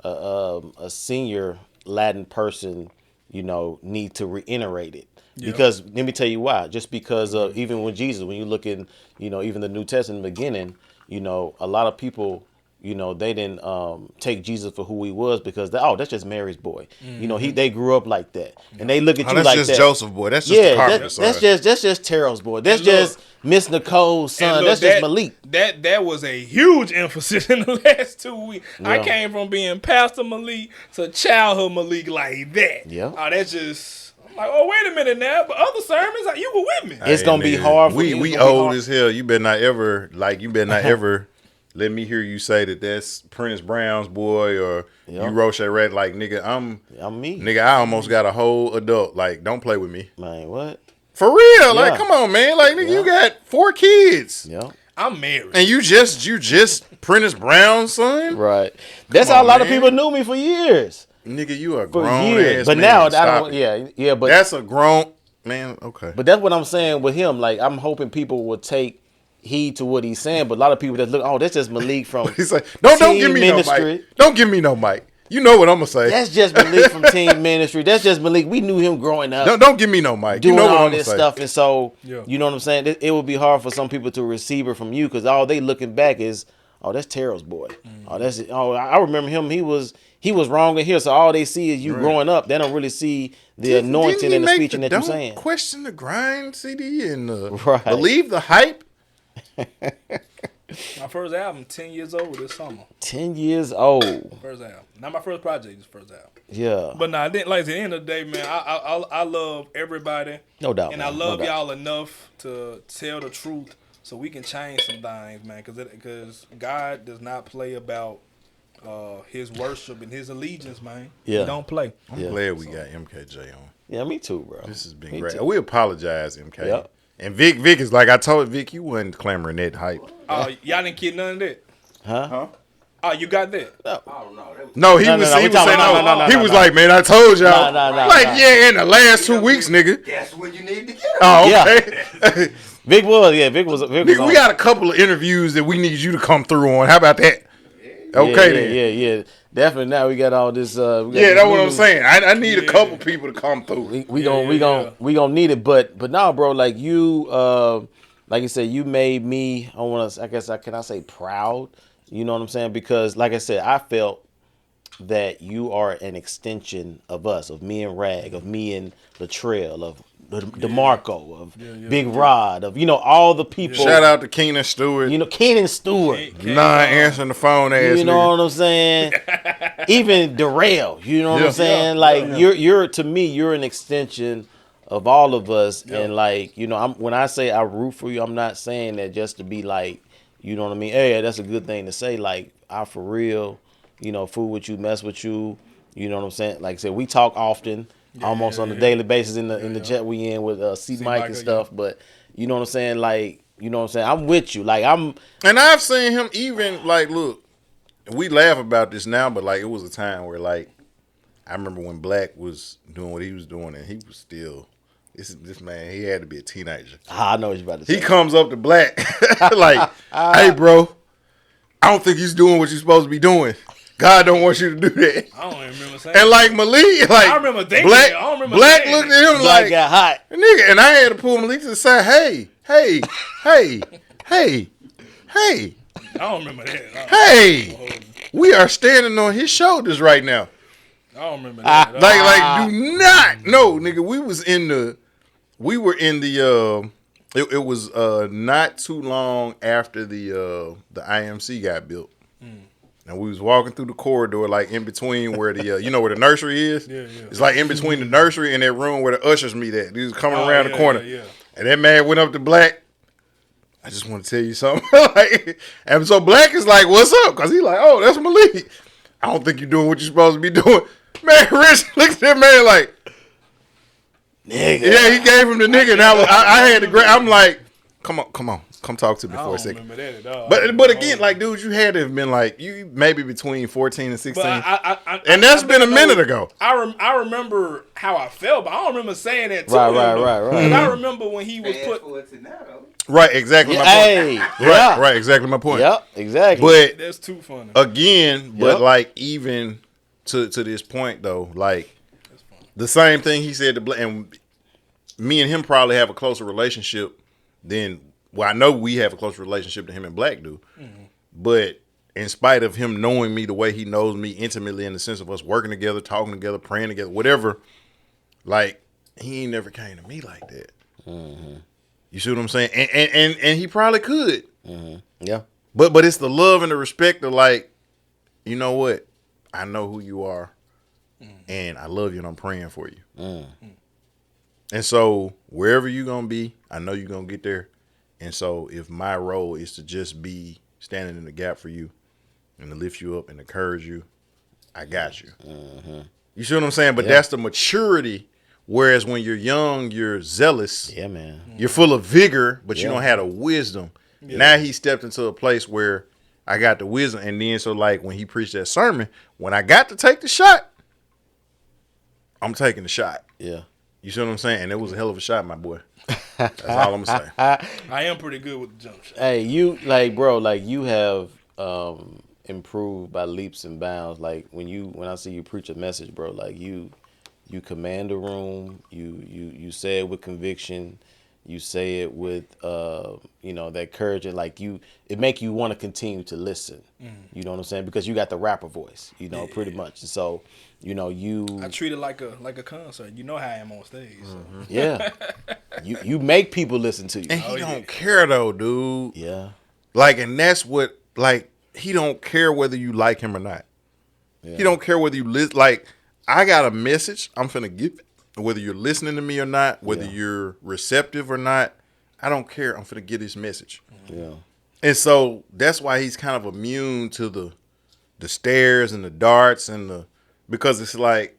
a senior Latin person need to reiterate it. Yep. Because let me tell you why. Just because even when Jesus, when you look in, even the New Testament beginning, a lot of people, they didn't take Jesus for who he was because that's just Mary's boy. Mm-hmm. They grew up like that, and they look at you like that. That's just Joseph boy. That's just the carpenter son. That's just Terrell's boy. That's just Miss Nicole's son. That's just Malik. That was a huge emphasis in the last 2 weeks. Yeah. I came from being Pastor Malik to childhood Malik like that. Yeah. Oh, that's just. Like, oh, wait a minute now, but other sermons, you were with me. It's gonna be hard. We old as hell. You better not ever let me hear you say that that's Prentice Brown's boy or you Roche Red. Like, nigga, I'm me. Nigga, I almost got a whole adult. Like, don't play with me. Man, what? For real? Like, come on, man. Like, nigga, you got 4 kids. Yeah. I'm married. And you just Prentice Brown's son? Right. That's how a lot of people knew me for years. Nigga, you a grown ass but man. Now I don't. Yeah, but that's a grown man. Okay. But that's what I'm saying with him. Like, I'm hoping people will take heed to what he's saying. But a lot of people that look, that's just Malik from. He's like, don't give me ministry. No mic. Don't give me no mic. You know what I'm gonna say. That's just Malik from Team Ministry. That's just Malik. We knew him growing up. Don't give me no mic. Doing you know what all I'm this say. Stuff, and so you know what I'm saying. It would be hard for some people to receive it from you because all they looking back is, that's Terrell's boy. I remember him. He was wrong in here. So all they see is you growing up. They don't really see the anointing and the speeching that you're saying. Question the grind CD and right. Believe the hype. My first album, 10 years old this summer. 10 years old. First album. Not my first project, just first album. Yeah. But I didn't like at the end of the day, man. I love everybody. No doubt. And I love y'all enough to tell the truth so we can change some things, man. Because God does not play about his worship and his allegiance, man. Yeah. He don't play. I'm glad we got M.K.J. on. Yeah, me too, bro. This has been great. We apologize, M.K. Yep. And Vic is like I told Vic, you wasn't clamoring that hype. Y'all didn't get none of that. Huh? Oh, you got that? No, he was saying no. He was like, man, I told y'all. In the last 2 weeks, nigga. That's when you need to get it. Oh, okay. Vic was. Nigga, we got a couple of interviews that we need you to come through on. How about that? Okay, then. Yeah. Definitely. Now we got all this. That's what I'm saying. I need a couple people to come through. We gonna need it, but now, bro, like you, like you said, you made me. Can I say proud? You know what I'm saying? Because, like I said, I felt that you are an extension of us, of me and Rag, of me and Latrell, of DeMarco, of Big Rod, of all the people. Shout out to Keenan Stewart. Keenan Stewart. Not answering the phone ass. You know what I'm saying? Even Darrell. You know what I'm saying? You're to me, you're an extension of all of us. Yeah. And when I say I root for you, I'm not saying that just to be like, you know what I mean? Hey, that's a good thing to say. Like, I for real, fool with you, mess with you. You know what I'm saying? Like I said, we talk often. Almost on a daily basis in the chat we in with C Mike and stuff, but you know what I'm saying? Like, you know what I'm saying? I'm with you. And I've seen him even look, we laugh about this now, but it was a time where I remember when Black was doing what he was doing and he was still this man, he had to be a teenager. I know what you're about to say. He comes up to Black hey bro, I don't think he's doing what you're supposed to be doing. God don't want you to do that. I don't even remember saying and Malik, I remember thinking Black, I don't remember Black looked at him Black got hot. Nigga, and I had to pull Malik to the side, hey. I don't remember that. Hey, we are standing on his shoulders right now. I don't remember that. Do not. No, nigga, we were in the it was not too long after the IMC got built. and we was walking through the corridor, like in between where the you know where the nursery is. Yeah. It's like in between the nursery and that room where the ushers meet at. He was coming around the corner, Yeah. and that man went up to Black. I just want to tell you something. Like, and so Black is like, "What's up?" Because he like, "Oh, that's Malik. I don't think you're doing what you're supposed to be doing." Man, Rich looked at that man like, Nigga. yeah, he gave him the nigga. And I had to grab. I'm like, come on, come talk to me for a second. I don't remember that at all. But again, like, dude, you had to have been like, you maybe between 14 and 16. But and that's been a minute ago. I remember how I felt, but I don't remember saying that to him. Right. Because I remember when he was put. Right, exactly my Hey, point. yeah. Right, exactly my point. Yep, exactly. But That's too funny. again, but Yep. like even to this point though, like the same thing he said to Black, and me and him probably have a closer relationship than, well, I know we have a closer relationship than him and Black do. Mm-hmm. But in spite of him knowing me the way he knows me intimately, in the sense of us working together, talking together, praying together, whatever, like he ain't never came to me like that. Mm-hmm. You see what I'm saying? And he probably could. Mm-hmm. Yeah. But it's the love and the respect of like, you know what? I know who you are, and I love you, and I'm praying for you. And so wherever you're gonna be, I know you're gonna get there. And so if my role is to just be standing in the gap for you and to lift you up and encourage you, I got you. Mm-hmm. You see what I'm saying? But that's the maturity. Whereas when you're young, you're zealous. Yeah, man. You're full of vigor, but you don't have the wisdom. Yeah. Now he stepped into a place where I got the wisdom. And then so like when he preached that sermon, when I got to take the shot, I'm taking the shot. Yeah. You see what I'm saying? And it was a hell of a shot, my boy. That's all I'm saying. I am pretty good with the jump shot. Hey, you like, bro, like you have improved by leaps and bounds. Like when I see you preach a message, bro, like you command the room. You say it with conviction. You say it with that courage, and like it make you want to continue to listen. You know what I'm saying? Because you got the rapper voice, pretty much. And so, I treat it like a concert. You know how I am on stage. So. Yeah. you make people listen to you. And he don't care though, dude. Yeah. Like, and that's what, like, he don't care whether you like him or not. Yeah. He don't care whether you listen. Like, I got a message I'm finna give, whether you're listening to me or not, whether you're receptive or not. I don't care. I'm finna get this message. Yeah. And so that's why he's kind of immune to the stares and the darts because it's like,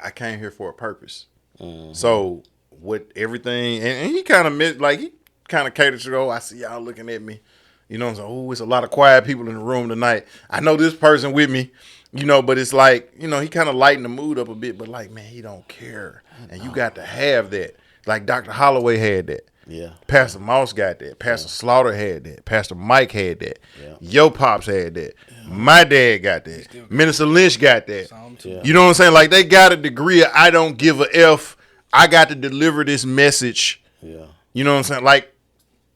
I came here for a purpose. Mm-hmm. So with everything, and he kind of caters to go, I see y'all looking at me. You know what I'm saying? Oh, it's a lot of quiet people in the room tonight. I know this person with me, but it's like, he kind of lightened the mood up a bit, but like, man, he don't care. And you got to have that. Like Dr. Holloway had that. Yeah. Pastor Moss got that. Pastor Slaughter had that. Pastor Mike had that. Yeah. Yo Pops had that. Yeah. My dad got that. Minister Lynch got that. Yeah. You know what I'm saying? Like they got a degree of I don't give a F. I got to deliver this message. Yeah. You know what I'm saying? Like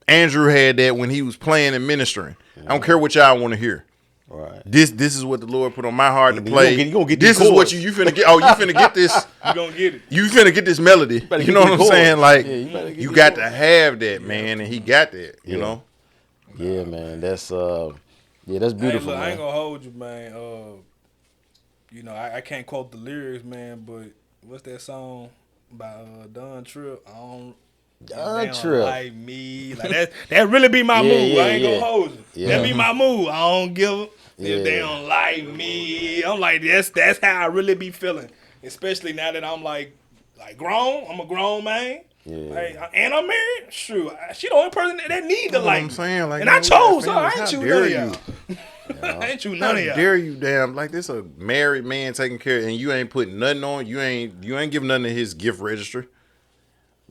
Andrew had that when he was playing and ministering. I don't care what y'all want to hear. Right. This is what the Lord put on my heart to play. You gonna get this is what you finna get. Oh, you finna get this. You gonna get it. You finna get this melody. You know what I'm saying? Like you got to have that, man, and he got that. You know. Yeah, man. That's that's beautiful. Hey, look, man. I ain't gonna hold you, man. I can't quote the lyrics, man, but what's that song by Don Tripp? Don Tripp. Like me, like that really be my move. I ain't gonna hold you. Yeah. That be my move. I don't give if they don't like me. I'm like that's how I really be feeling, especially now that I'm like grown. I'm a grown man. Yeah. And I'm married. Shoot, she the only person that need to like. I'm saying, like, and I chose her. I ain't choose none of you. I ain't choose none of y'all. How dare you, damn? Like this a married man taking care, and you ain't putting nothing on. You ain't giving nothing to his gift registry.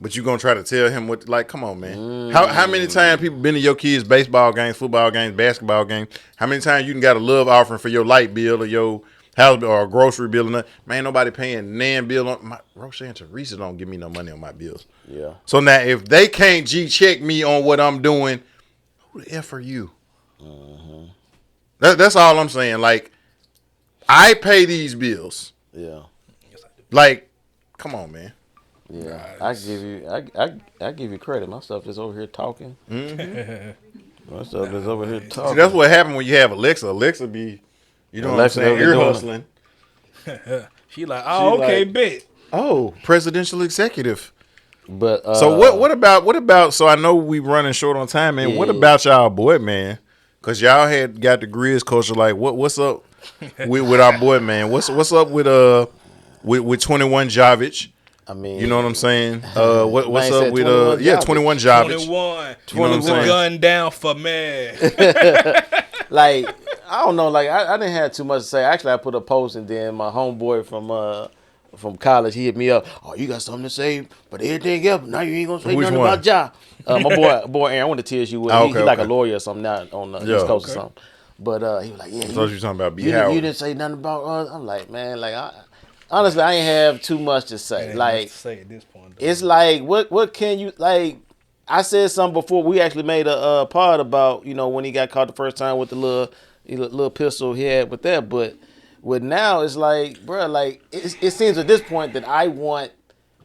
But you gonna try to tell him what? Like, come on, man. How many times people been to your kids' baseball games, football games, basketball games? How many times you done got a love offering for your light bill or your house bill or a grocery bill? And man, nobody paying nan bill on my. Rochelle and Teresa don't give me no money on my bills. Yeah. So now if they can't check me on what I'm doing, who the F are you? Mm-hmm. That's all I'm saying. Like, I pay these bills. Yeah. Like, come on, man. Yeah, I give you credit. My stuff is over here talking. Mm-hmm. My stuff is over here talking. See, that's what happened when you have Alexa. Alexa be You know Alexa, what I'm saying? what we Ear doing? hustling. She like, oh, She okay, like- bet. Oh, presidential executive. But So what about? So I know we running short on time, man. What Yeah. about y'all boy, man? Cause y'all had got the Grizz culture. Like what's up with our boy, man? What's up with 21 Javich? I mean, You know what I'm saying? What's Man up said with 21 Javich. 21 Javich? 21. You know what I'm Put the saying? gun down for man. like I don't know, like I didn't have too much to say. Actually, I put a post and then my homeboy from college, he hit me up. Oh, you got something to say, but everything else, now you ain't gonna say Which nothing one? about Ja. My boy Aaron, I went to TSU with. Oh, He like a okay. lawyer or something now on the Yeah. East Coast Okay. or something. But he was like, yeah, I thought you were talking about B. you Howard. didn't say nothing about us. I'm like, man, like honestly, I ain't have too much to say. Ain't Like much to say at this point. Though. it's like what can you like? I said something before. We actually made a pod about when he got caught the first time with the little pistol he had with that. But with now, it's like, bro, like it seems at this point that I want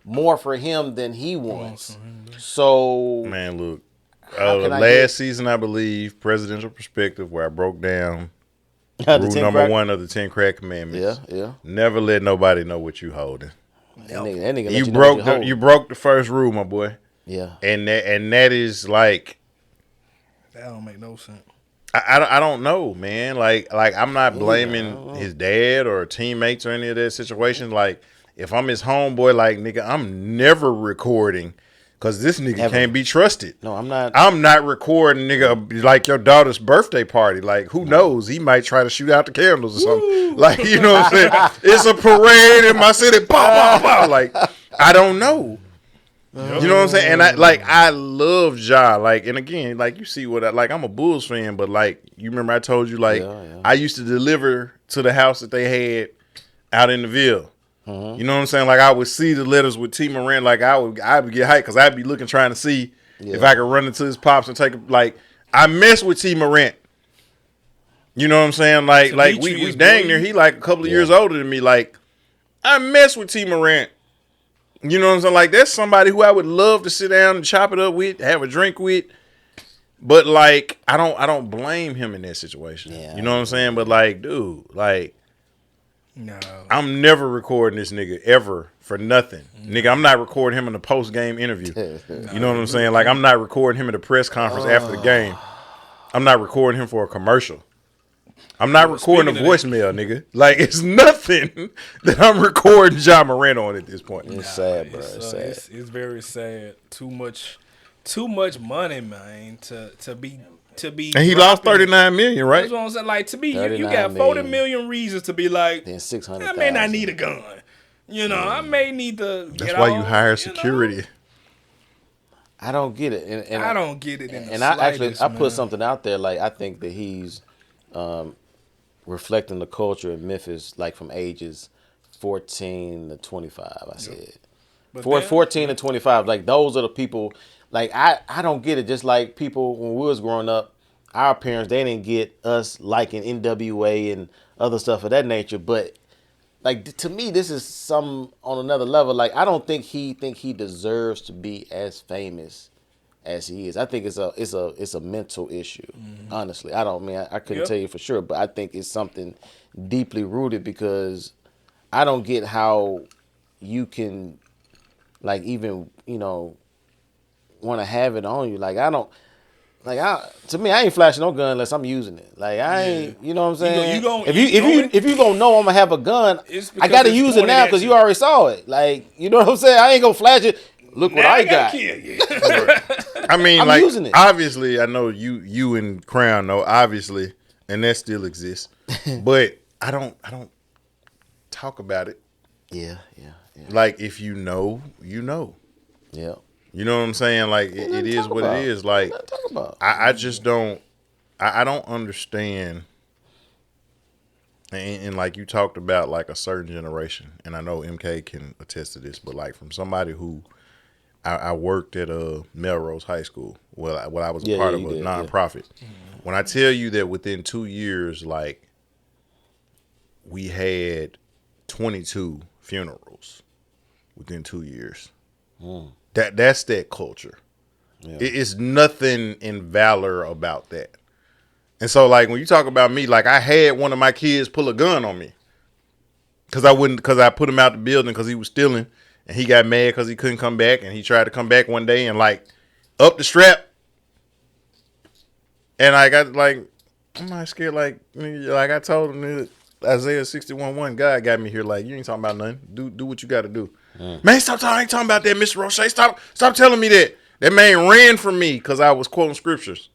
more for him than he wants. So Man, look. How can I Last get- season, I believe, Presidential Perspective, where I broke down the rule 10 number crack- 1 of the 10 Crack Commandments. Yeah. Never let nobody know what you holding. That nigga let You know what broke hold. you broke the first rule, my boy. Yeah. And that is like That don't make no sense. I don't know, man. Like I'm not blaming his dad or teammates or any of that situation. Like if I'm his homeboy, like nigga, I'm never recording because this nigga Ever. can't be trusted. No, I'm not. I'm not recording, nigga, like your daughter's birthday party. Like, who knows? He might try to shoot out the candles or something. Like, you know what I'm saying? It's a parade in my city. Pow, pow, pow. Like, I don't know. You know what I'm saying? And I love Ja. Like, and again, like you see what I'm a Bulls fan, but like you remember I told you Yeah. I used to deliver to the house that they had out in the Ville. You know what I'm saying? Like I would see the letters with T. Morant. Like I would get hyped because I'd be looking trying to see if I could run into his pops and take like I mess with T. Morant. You know what I'm saying? Like we Demetrius, dang boy. near he like a couple of years older than me. Like I mess with T. Morant. You know what I'm saying? Like that's somebody who I would love to sit down and chop it up with, have a drink with. But like I don't blame him in that situation. Yeah. You know what I'm saying? But like, dude, like No. I'm never recording this nigga ever for nothing. Nigga, I'm not recording him in a post-game interview. You know what I'm saying? Like, I'm not recording him at a press conference after the game. I'm not recording him for a commercial. I'm not recording a voicemail, nigga. Like, it's nothing that I'm recording Ja Morant on at this point. It's sad, bro. It's sad. It's very sad. Too much money, man, to be. And he lost $39 million, right? That's what I'm saying. Like to be, you 39 got 40 million. million reasons to be like. Then 600. I may not need a gun. You know, I may need to. That's why you hire know? security. I don't get it, and I don't get it. And I put something out there. Like I think that he's reflecting the culture in Memphis, like from ages 14 to 25. I said, But 14 to 25. Like those are the people. Like I don't get it. Just like people when we was growing up, our parents they didn't get us liking NWA and other stuff of that nature. But like to me, this is some on another level. Like I don't think he deserves to be as famous as he is. I think it's a mental issue. Honestly, I couldn't tell you for sure, but I think it's something deeply rooted because I don't get how you can like even want to have it on you. Like I don't. To me, I ain't flashing no gun unless I'm using it. Like I ain't, you know what I'm saying? If you gonna know I'm gonna have a gun, I gotta use it now because you already saw it. Like you know what I'm saying? I ain't gonna flash it. Look what I got. I mean, I'm like using it. obviously, I know you and Crown know obviously, and that still exists. But I don't talk about it. Yeah. Like if you know, you know. Yeah. You know what I'm saying? Like it is what it is. Like Talk about. I just don't. I don't understand. And like you talked about, like a certain generation, and I know MK can attest to this, but like from somebody who I worked at Melrose High School. Well, I was a part of a nonprofit. Yeah. When I tell you that within 2 years, like we had 22 funerals within 2 years. That's that culture. Yeah. It's nothing in valor about that. And so, like, when you talk about me, like, I had one of my kids pull a gun on me. Because I put him out the building because he was stealing. And he got mad because he couldn't come back. And he tried to come back one day and, like, up the strap. And I got, like, I'm not scared. Like I told him that Isaiah 61:1, God got me here. Like, you ain't talking about nothing. Do what you got to do. Man, I ain't talking about that, Mr. Roche. Stop telling me that. That man ran from me because I was quoting scriptures.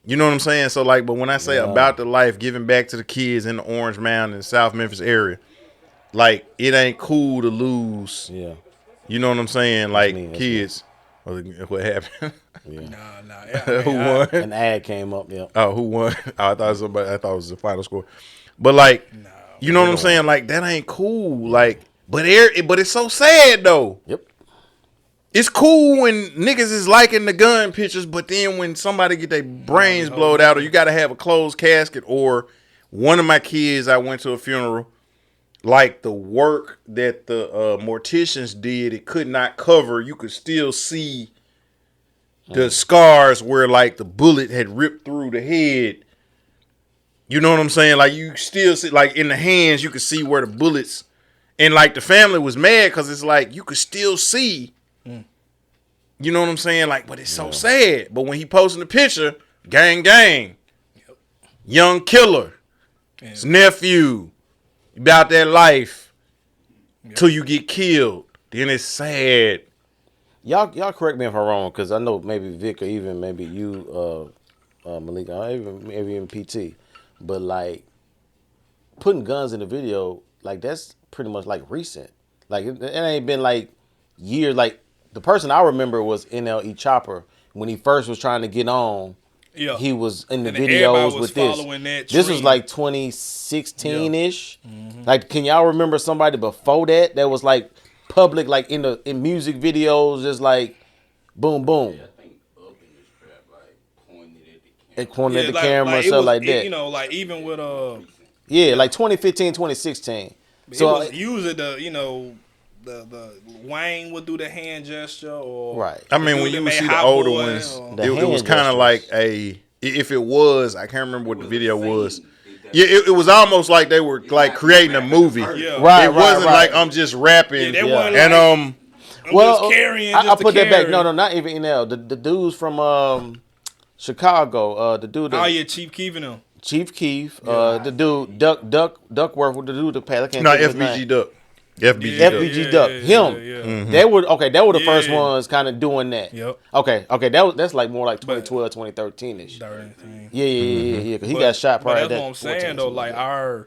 You know what I'm saying? So, like, but when I say about the life, giving back to the kids in the Orange Mound and South Memphis area, like, it ain't cool to lose. Yeah. You know what I'm saying? Like, kids. What happened? Nah. Who won? An ad came up, yeah. Oh, who won? I thought it was the final score. But, like, you know what I'm saying? Like, that ain't cool. Like, but it's so sad, though. Yep. It's cool when niggas is liking the gun pictures, but then when somebody get their brains blowed out, or you got to have a closed casket, or one of my kids, I went to a funeral, like the work that the morticians did, it could not cover. You could still see the scars where, like, the bullet had ripped through the head. You know what I'm saying? Like, you still see, like, in the hands, you could see where the bullets, and, like, the family was mad because it's like you could still see. You know what I'm saying? Like, but it's so sad. But when he posting the picture, gang, young killer, his nephew, about that life till you get killed. Then it's sad. Y'all correct me if I'm wrong, because I know maybe Vic or even maybe you, Malik, or maybe even PT, but, like, putting guns in the video, like, that's pretty much, like, recent. Like, it ain't been, like, years. Like, the person I remember was NLE Chopper when he first was trying to get on. Yeah. He was in the videos with this. This was like 2016-ish. Yeah. Like, can y'all remember somebody before that was like public, like in music videos, just like boom, boom. Yeah, I think up in the strap, like pointed at the camera, stuff like that. You know, like even with like 2015, 2016. So it was usually the Wayne would do the hand gesture, or right. I mean, when you would see the older ones, it was kind of like if it was, I can't remember what the video was. Yeah, it was almost like they were like creating a movie. Yeah. Right, it wasn't like I'm just rapping. Yeah, and well, carrying. I put that back. No, not even NL. The dudes from Chicago. The dude. Chief Keef and them. Chief Keef. The dude Duckworth with the dude that passed. No, FBG Duck. FBG Duck. Him. Mm-hmm. They were the first ones kind of doing that. Yep. Okay. That's like more like 2012, 2013-ish. Yeah. Because he got shot prior to that. That's what I'm saying though. Like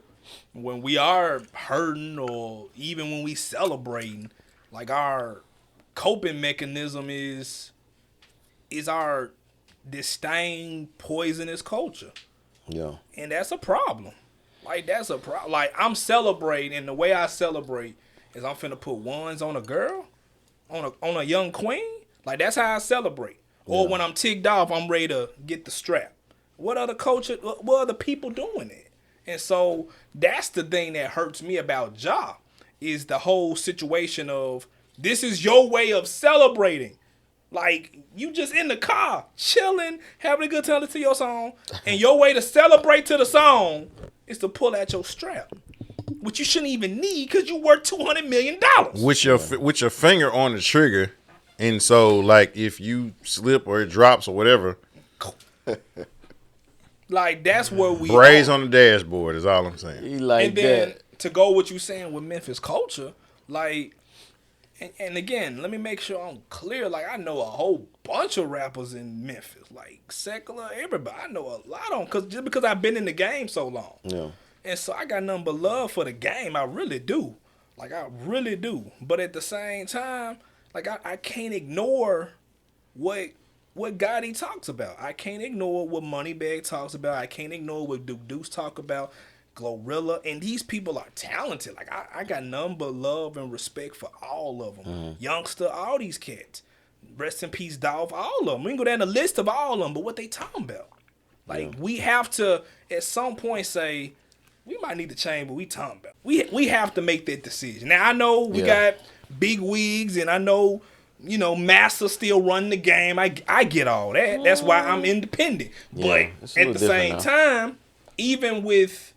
when we are hurting, or even when we celebrating, like our coping mechanism is our disdain, poisonous culture. Yeah. And that's a problem. Like, that's a problem. Like, I'm celebrating, and the way I celebrate is I'm finna put ones on a girl, on a young queen. Like, that's how I celebrate. Or when I'm ticked off, I'm ready to get the strap. What other people doing it? And so that's the thing that hurts me about Ja, is the whole situation of this is your way of celebrating. Like, you just in the car, chilling, having a good time to your song, and your way to celebrate to the song is to pull out your strap, which you shouldn't even need because you worth $200 million. With your finger on the trigger, and so, like, if you slip or it drops or whatever, like, that's where we braze on the dashboard is all I'm saying. And then to go what you saying with Memphis culture, like, and again, let me make sure I'm clear. Like, I know a whole bunch of rappers in Memphis, like secular, everybody. I know a lot of them just because I've been in the game so long. Yeah. And so I got nothing but love for the game. I really do. Like, I really do. But at the same time, like, I can't ignore what Gotti talks about. I can't ignore what Moneybag talks about. I can't ignore what Duke Deuce talk about. Glorilla, and these people are talented. Like, I got none but love and respect for all of them. Youngster, all these cats. Rest in peace, Dolph, all of them. We can go down the list of all of them, but what they talking about? Like, we have to, at some point, say, we might need to change what we talking about. We have to make that decision. Now, I know we got big wigs, and I know Massa still run the game. I get all that. That's why I'm independent. Yeah, But it's a at little the different same now. time, even with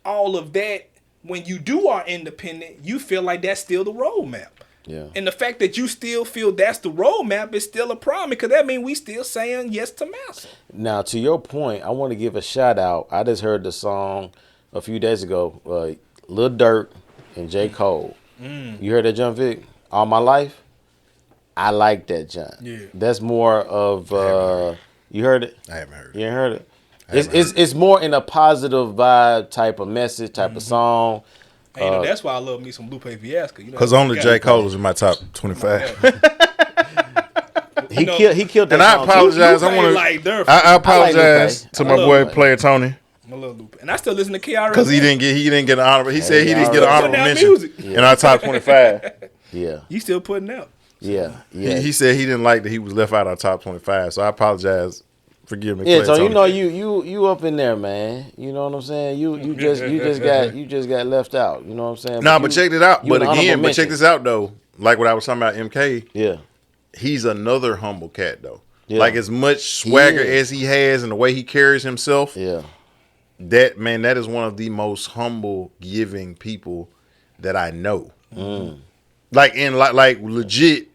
all of that, when you are independent, you feel like that's still the roadmap. Yeah. And the fact that you still feel that's the roadmap is still a problem, because that means we still saying yes to Massa. Now, to your point, I want to give a shout out. I just heard the song a few days ago, Lil Durk and J. Cole. You heard that jump, Vic? All My Life? I like that jump. Yeah. That's more of, you heard it? I haven't heard it. You ain't heard it? It's more in a positive vibe type of message, type of song. And that's why I love me some Lupe Fiasco. Because only J. Cole is in my top 25. He killed that And I song, too. apologize. Lupe I want like to. Durf. I apologize Lupe. to I my love boy Lupe. Player Tony I love Lupe. And I still listen to KRS. because he didn't get an honorable. He said he didn't get an already- honorable Putting out mention music. in our top 25. Yeah, You still putting out. yeah. He said he didn't like that he was left out of our top 25. So I apologize. Forgive me. Yeah, Player so Tony. you up in there, man. You know what I'm saying? You just got left out. You know what I'm saying? Nah, but check it out. you But an honorable again, but check mention. this out though. Like what I was talking about, MK. Yeah, He's another humble cat though. Yeah. Like as much swagger Yeah. as he has and the way he carries himself, yeah. that is one of the most humble, giving people that I know. Like legit,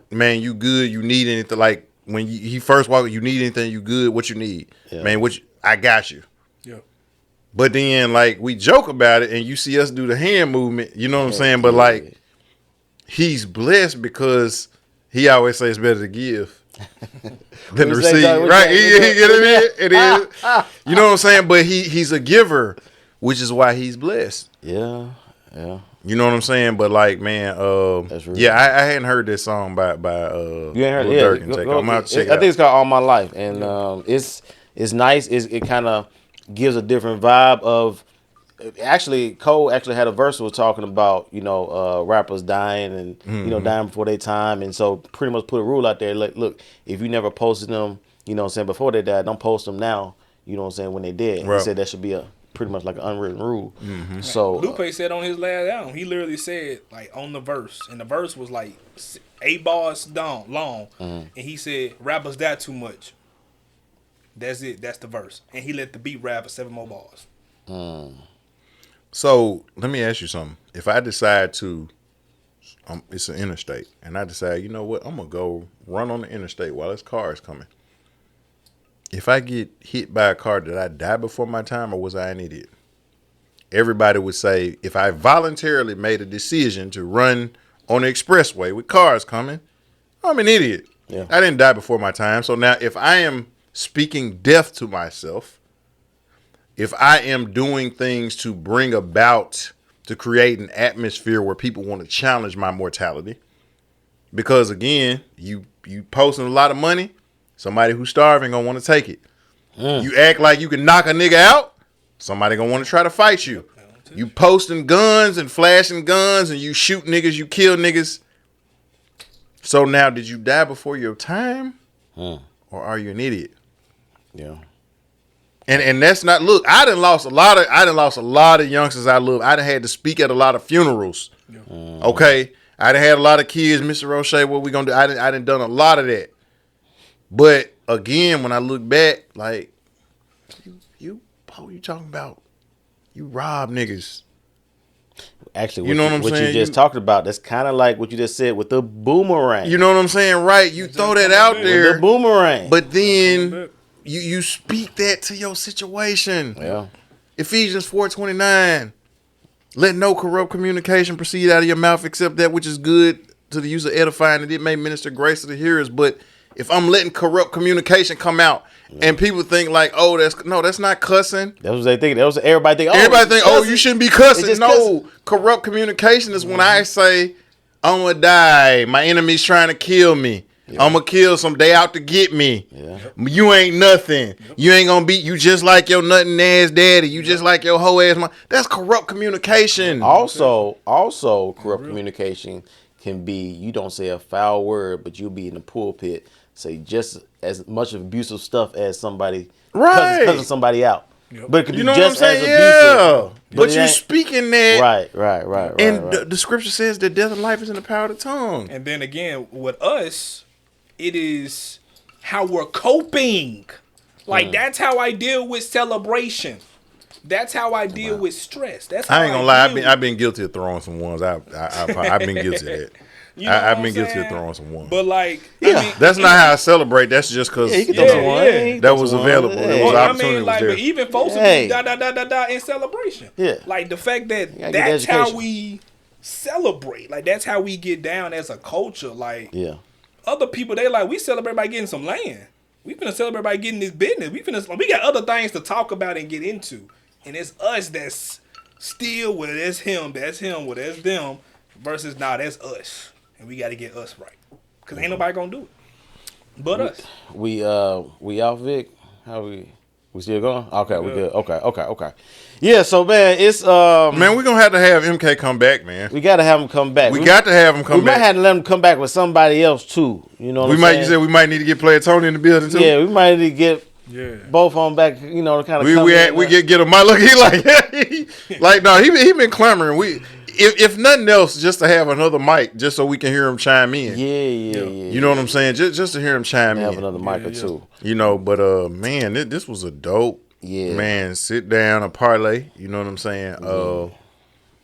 man. You good? You need anything? Like when he first walked, you need anything? You good? What you need, Yeah. man? I got you. Yeah. But then like we joke about it, and you see us do the hand movement. You know what I'm saying? But Yeah. like he's blessed because he always says it's better to give than to What you say, receive. Johnny? What Right? you say? It is. You know what I'm saying? But he's a giver, which is why he's blessed. Yeah. You know what I'm saying? But like, man, That's real. yeah, I hadn't heard this song by You ain't heard Lil it? Durk Yeah, and J. Cole. I'm gonna have to check it I out. think it's called All My Life, and it's nice. It kind of gives a different vibe of. Actually, Cole actually had a verse that was talking about rappers dying and dying before their time, and so pretty much put a rule out there. Like, look, if you never posted them, before they died, don't post them now. You know what I'm saying, when they dead. Right. He said that should be pretty much like an unwritten rule. So Lupe said on his last album, he literally said, like, on the verse, and the verse was like 8 bars long, and he said, rappers die too much. That's it. That's the verse. And he let the beat rap for 7 more bars. So let me ask you something. If I decide to, it's an interstate, and I decide, you know what, I'm gonna go run on the interstate while this car is coming. If I get hit by a car, did I die before my time, or was I an idiot? Everybody would say, if I voluntarily made a decision to run on the expressway with cars coming, I'm an idiot. Yeah. I didn't die before my time. So now if I am speaking death to myself, if I am doing things to bring about, to create an atmosphere where people want to challenge my mortality, because again, you posting a lot of money, somebody who's starving gonna want to take it. You act like you can knock a nigga out, somebody gonna want to try to fight you. You posting guns and flashing guns and you shoot niggas, you kill niggas. So now, did you die before your time, or are you an idiot? yeah. And that's not, look, I done lost a lot of youngsters I love. I done had to speak at a lot of funerals. Okay. I done had a lot of kids, Mr. Roche, what we gonna do? I done done a lot of that. But again, when I look back, like, you talking about? You rob niggas. Actually, You know what I'm saying? you just talked about, that's kind of like what you just said with the boomerang. You know what I'm saying? Right. You throw that out With there, the boomerang. but then you speak that to your situation. yeah. Ephesians 4:29. Let no corrupt communication proceed out of your mouth except that which is good to the use of edifying, and it may minister grace to the hearers. But if I'm letting corrupt communication come out and people think like, oh, that's not cussing. That's what they think. That was everybody think. Everybody think, oh, you shouldn't be cussing. just No, cussing. corrupt communication is when I say, I'm gonna die. My enemy's trying to kill me. I'm gonna kill some. They out to get me. Yeah. You ain't nothing. You ain't gonna be. You just like your nutting ass daddy. You just like your hoe ass mom. That's corrupt communication. Also, corrupt communication can be, you don't say a foul word, but you'll be in the pulpit, say just as much abusive stuff as somebody Right. cussing somebody out. Yep. But it could You be know what I'm just as saying? abusive. Yeah. But it you're ain't- speaking that. Right. And the scripture says that death and life is in the power of the tongue. And then again, with us, it is how we're coping. Like that's how I deal with celebration. That's how I deal with stress. That's how I ain't gonna lie. deal I've been guilty of throwing some ones. I've been guilty of that. You know what I've I'm been guilty saying? of throwing some ones. But like, Yeah. I mean, That's not how I celebrate. That's just because you can throw some one. yeah. You can that throw was some one. available. There Hey. was Well, I opportunity mean, was like, there. but even folks Hey. will be in celebration. Yeah. Like the fact that gotta get that's how education. we celebrate. Like that's how we get down as a culture. Like Yeah. other people, they like we celebrate by getting some land. We finna celebrate by getting this business. We got other things to talk about and get into, and it's us that's still well, that's him, well, that's them, versus that's us, and we got to get us right, cause ain't nobody gonna do it, but us. We out, Vic. How we still going? Okay, we good. Okay. Yeah, so man, it's Man, we're gonna have M.K. come back, man. we gotta have him come back. We got to have him come We might back. have to let him come back with somebody else too. You know what I'm saying? You said we might need to get Player Tony in the building too. Yeah, we might need to get Yeah. both of them back. You know, to kind of We get him. Look, he been clamoring. If nothing else, just to have another mic, just so we can hear him chime in. Yeah. You know what I'm saying? Just to hear him chime in. Have another mic or two. You know, but man, this was a dope. Yeah. Man, sit down and parlay. You know what I'm saying?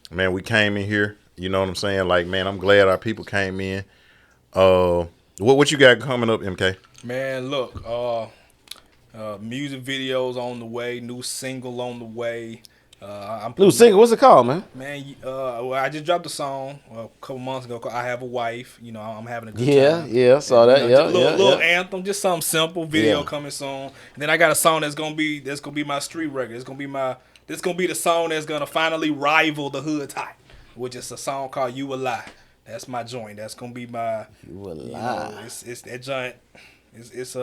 Man, we came in here. You know what I'm saying? Like, man, I'm glad our people came in. What you got coming up, MK? Man, look, music videos on the way, new single on the way. New single, what's it called, man? Man, well, I just dropped a song a couple months ago called "I Have a Wife." You know, I'm having a good time. Yeah, saw that. You know, Yeah, little anthem, just something simple. Video Yeah. coming soon. And then I got a song that's gonna be my street record. This gonna be the song that's gonna finally rival the Hood Type, which is a song called "You a Lie." That's my joint. That's gonna be my. You a You lie. know, it's that joint. It's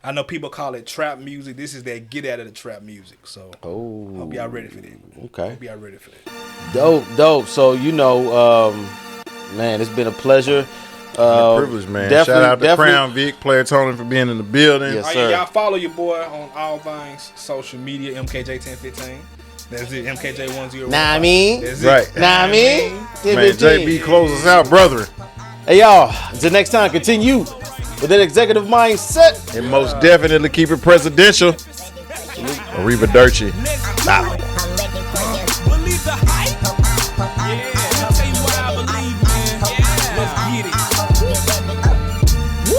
I know people call it trap music. This is that get out of the trap music. So hope y'all ready for that. Okay. Hope y'all ready for that. Dope. So man, it's been a pleasure. Privilege, man. Shout out to Crown Vic, Player Tony for being in the building. Yes, Oh, sir. yeah, y'all follow your boy on all things social media, MKJ 1015. That's it, MKJ 1015. Nah, I mean, That's it. Right. nah, I mean, Man, JB close us out, brother. Hey y'all, until next time, continue with that executive mindset. And most definitely keep it presidential. Arrivederci. Believe the hype. Yeah, I'll tell you what I believe, man. Let's get it. Woo!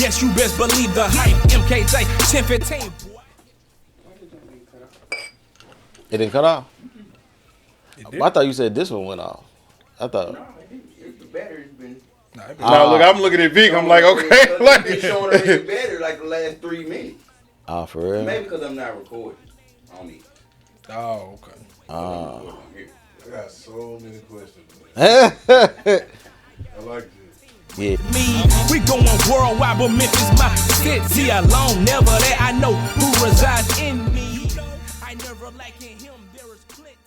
Yes, you best believe the hype. MKJ 1015. It didn't cut off. did. I thought you said this one went off. I thought. The battery's been Now look, I'm looking at Vic. I'm like, okay, it's showing up the battery like the last 3 minutes. Oh, for real? Maybe because I'm not recording. I don't need. Oh, okay. I'm here. I got so many questions. yeah. I like this. Me, we going worldwide, but Memphis my city alone. Never that I know who resides in me. I never like in him. There is click.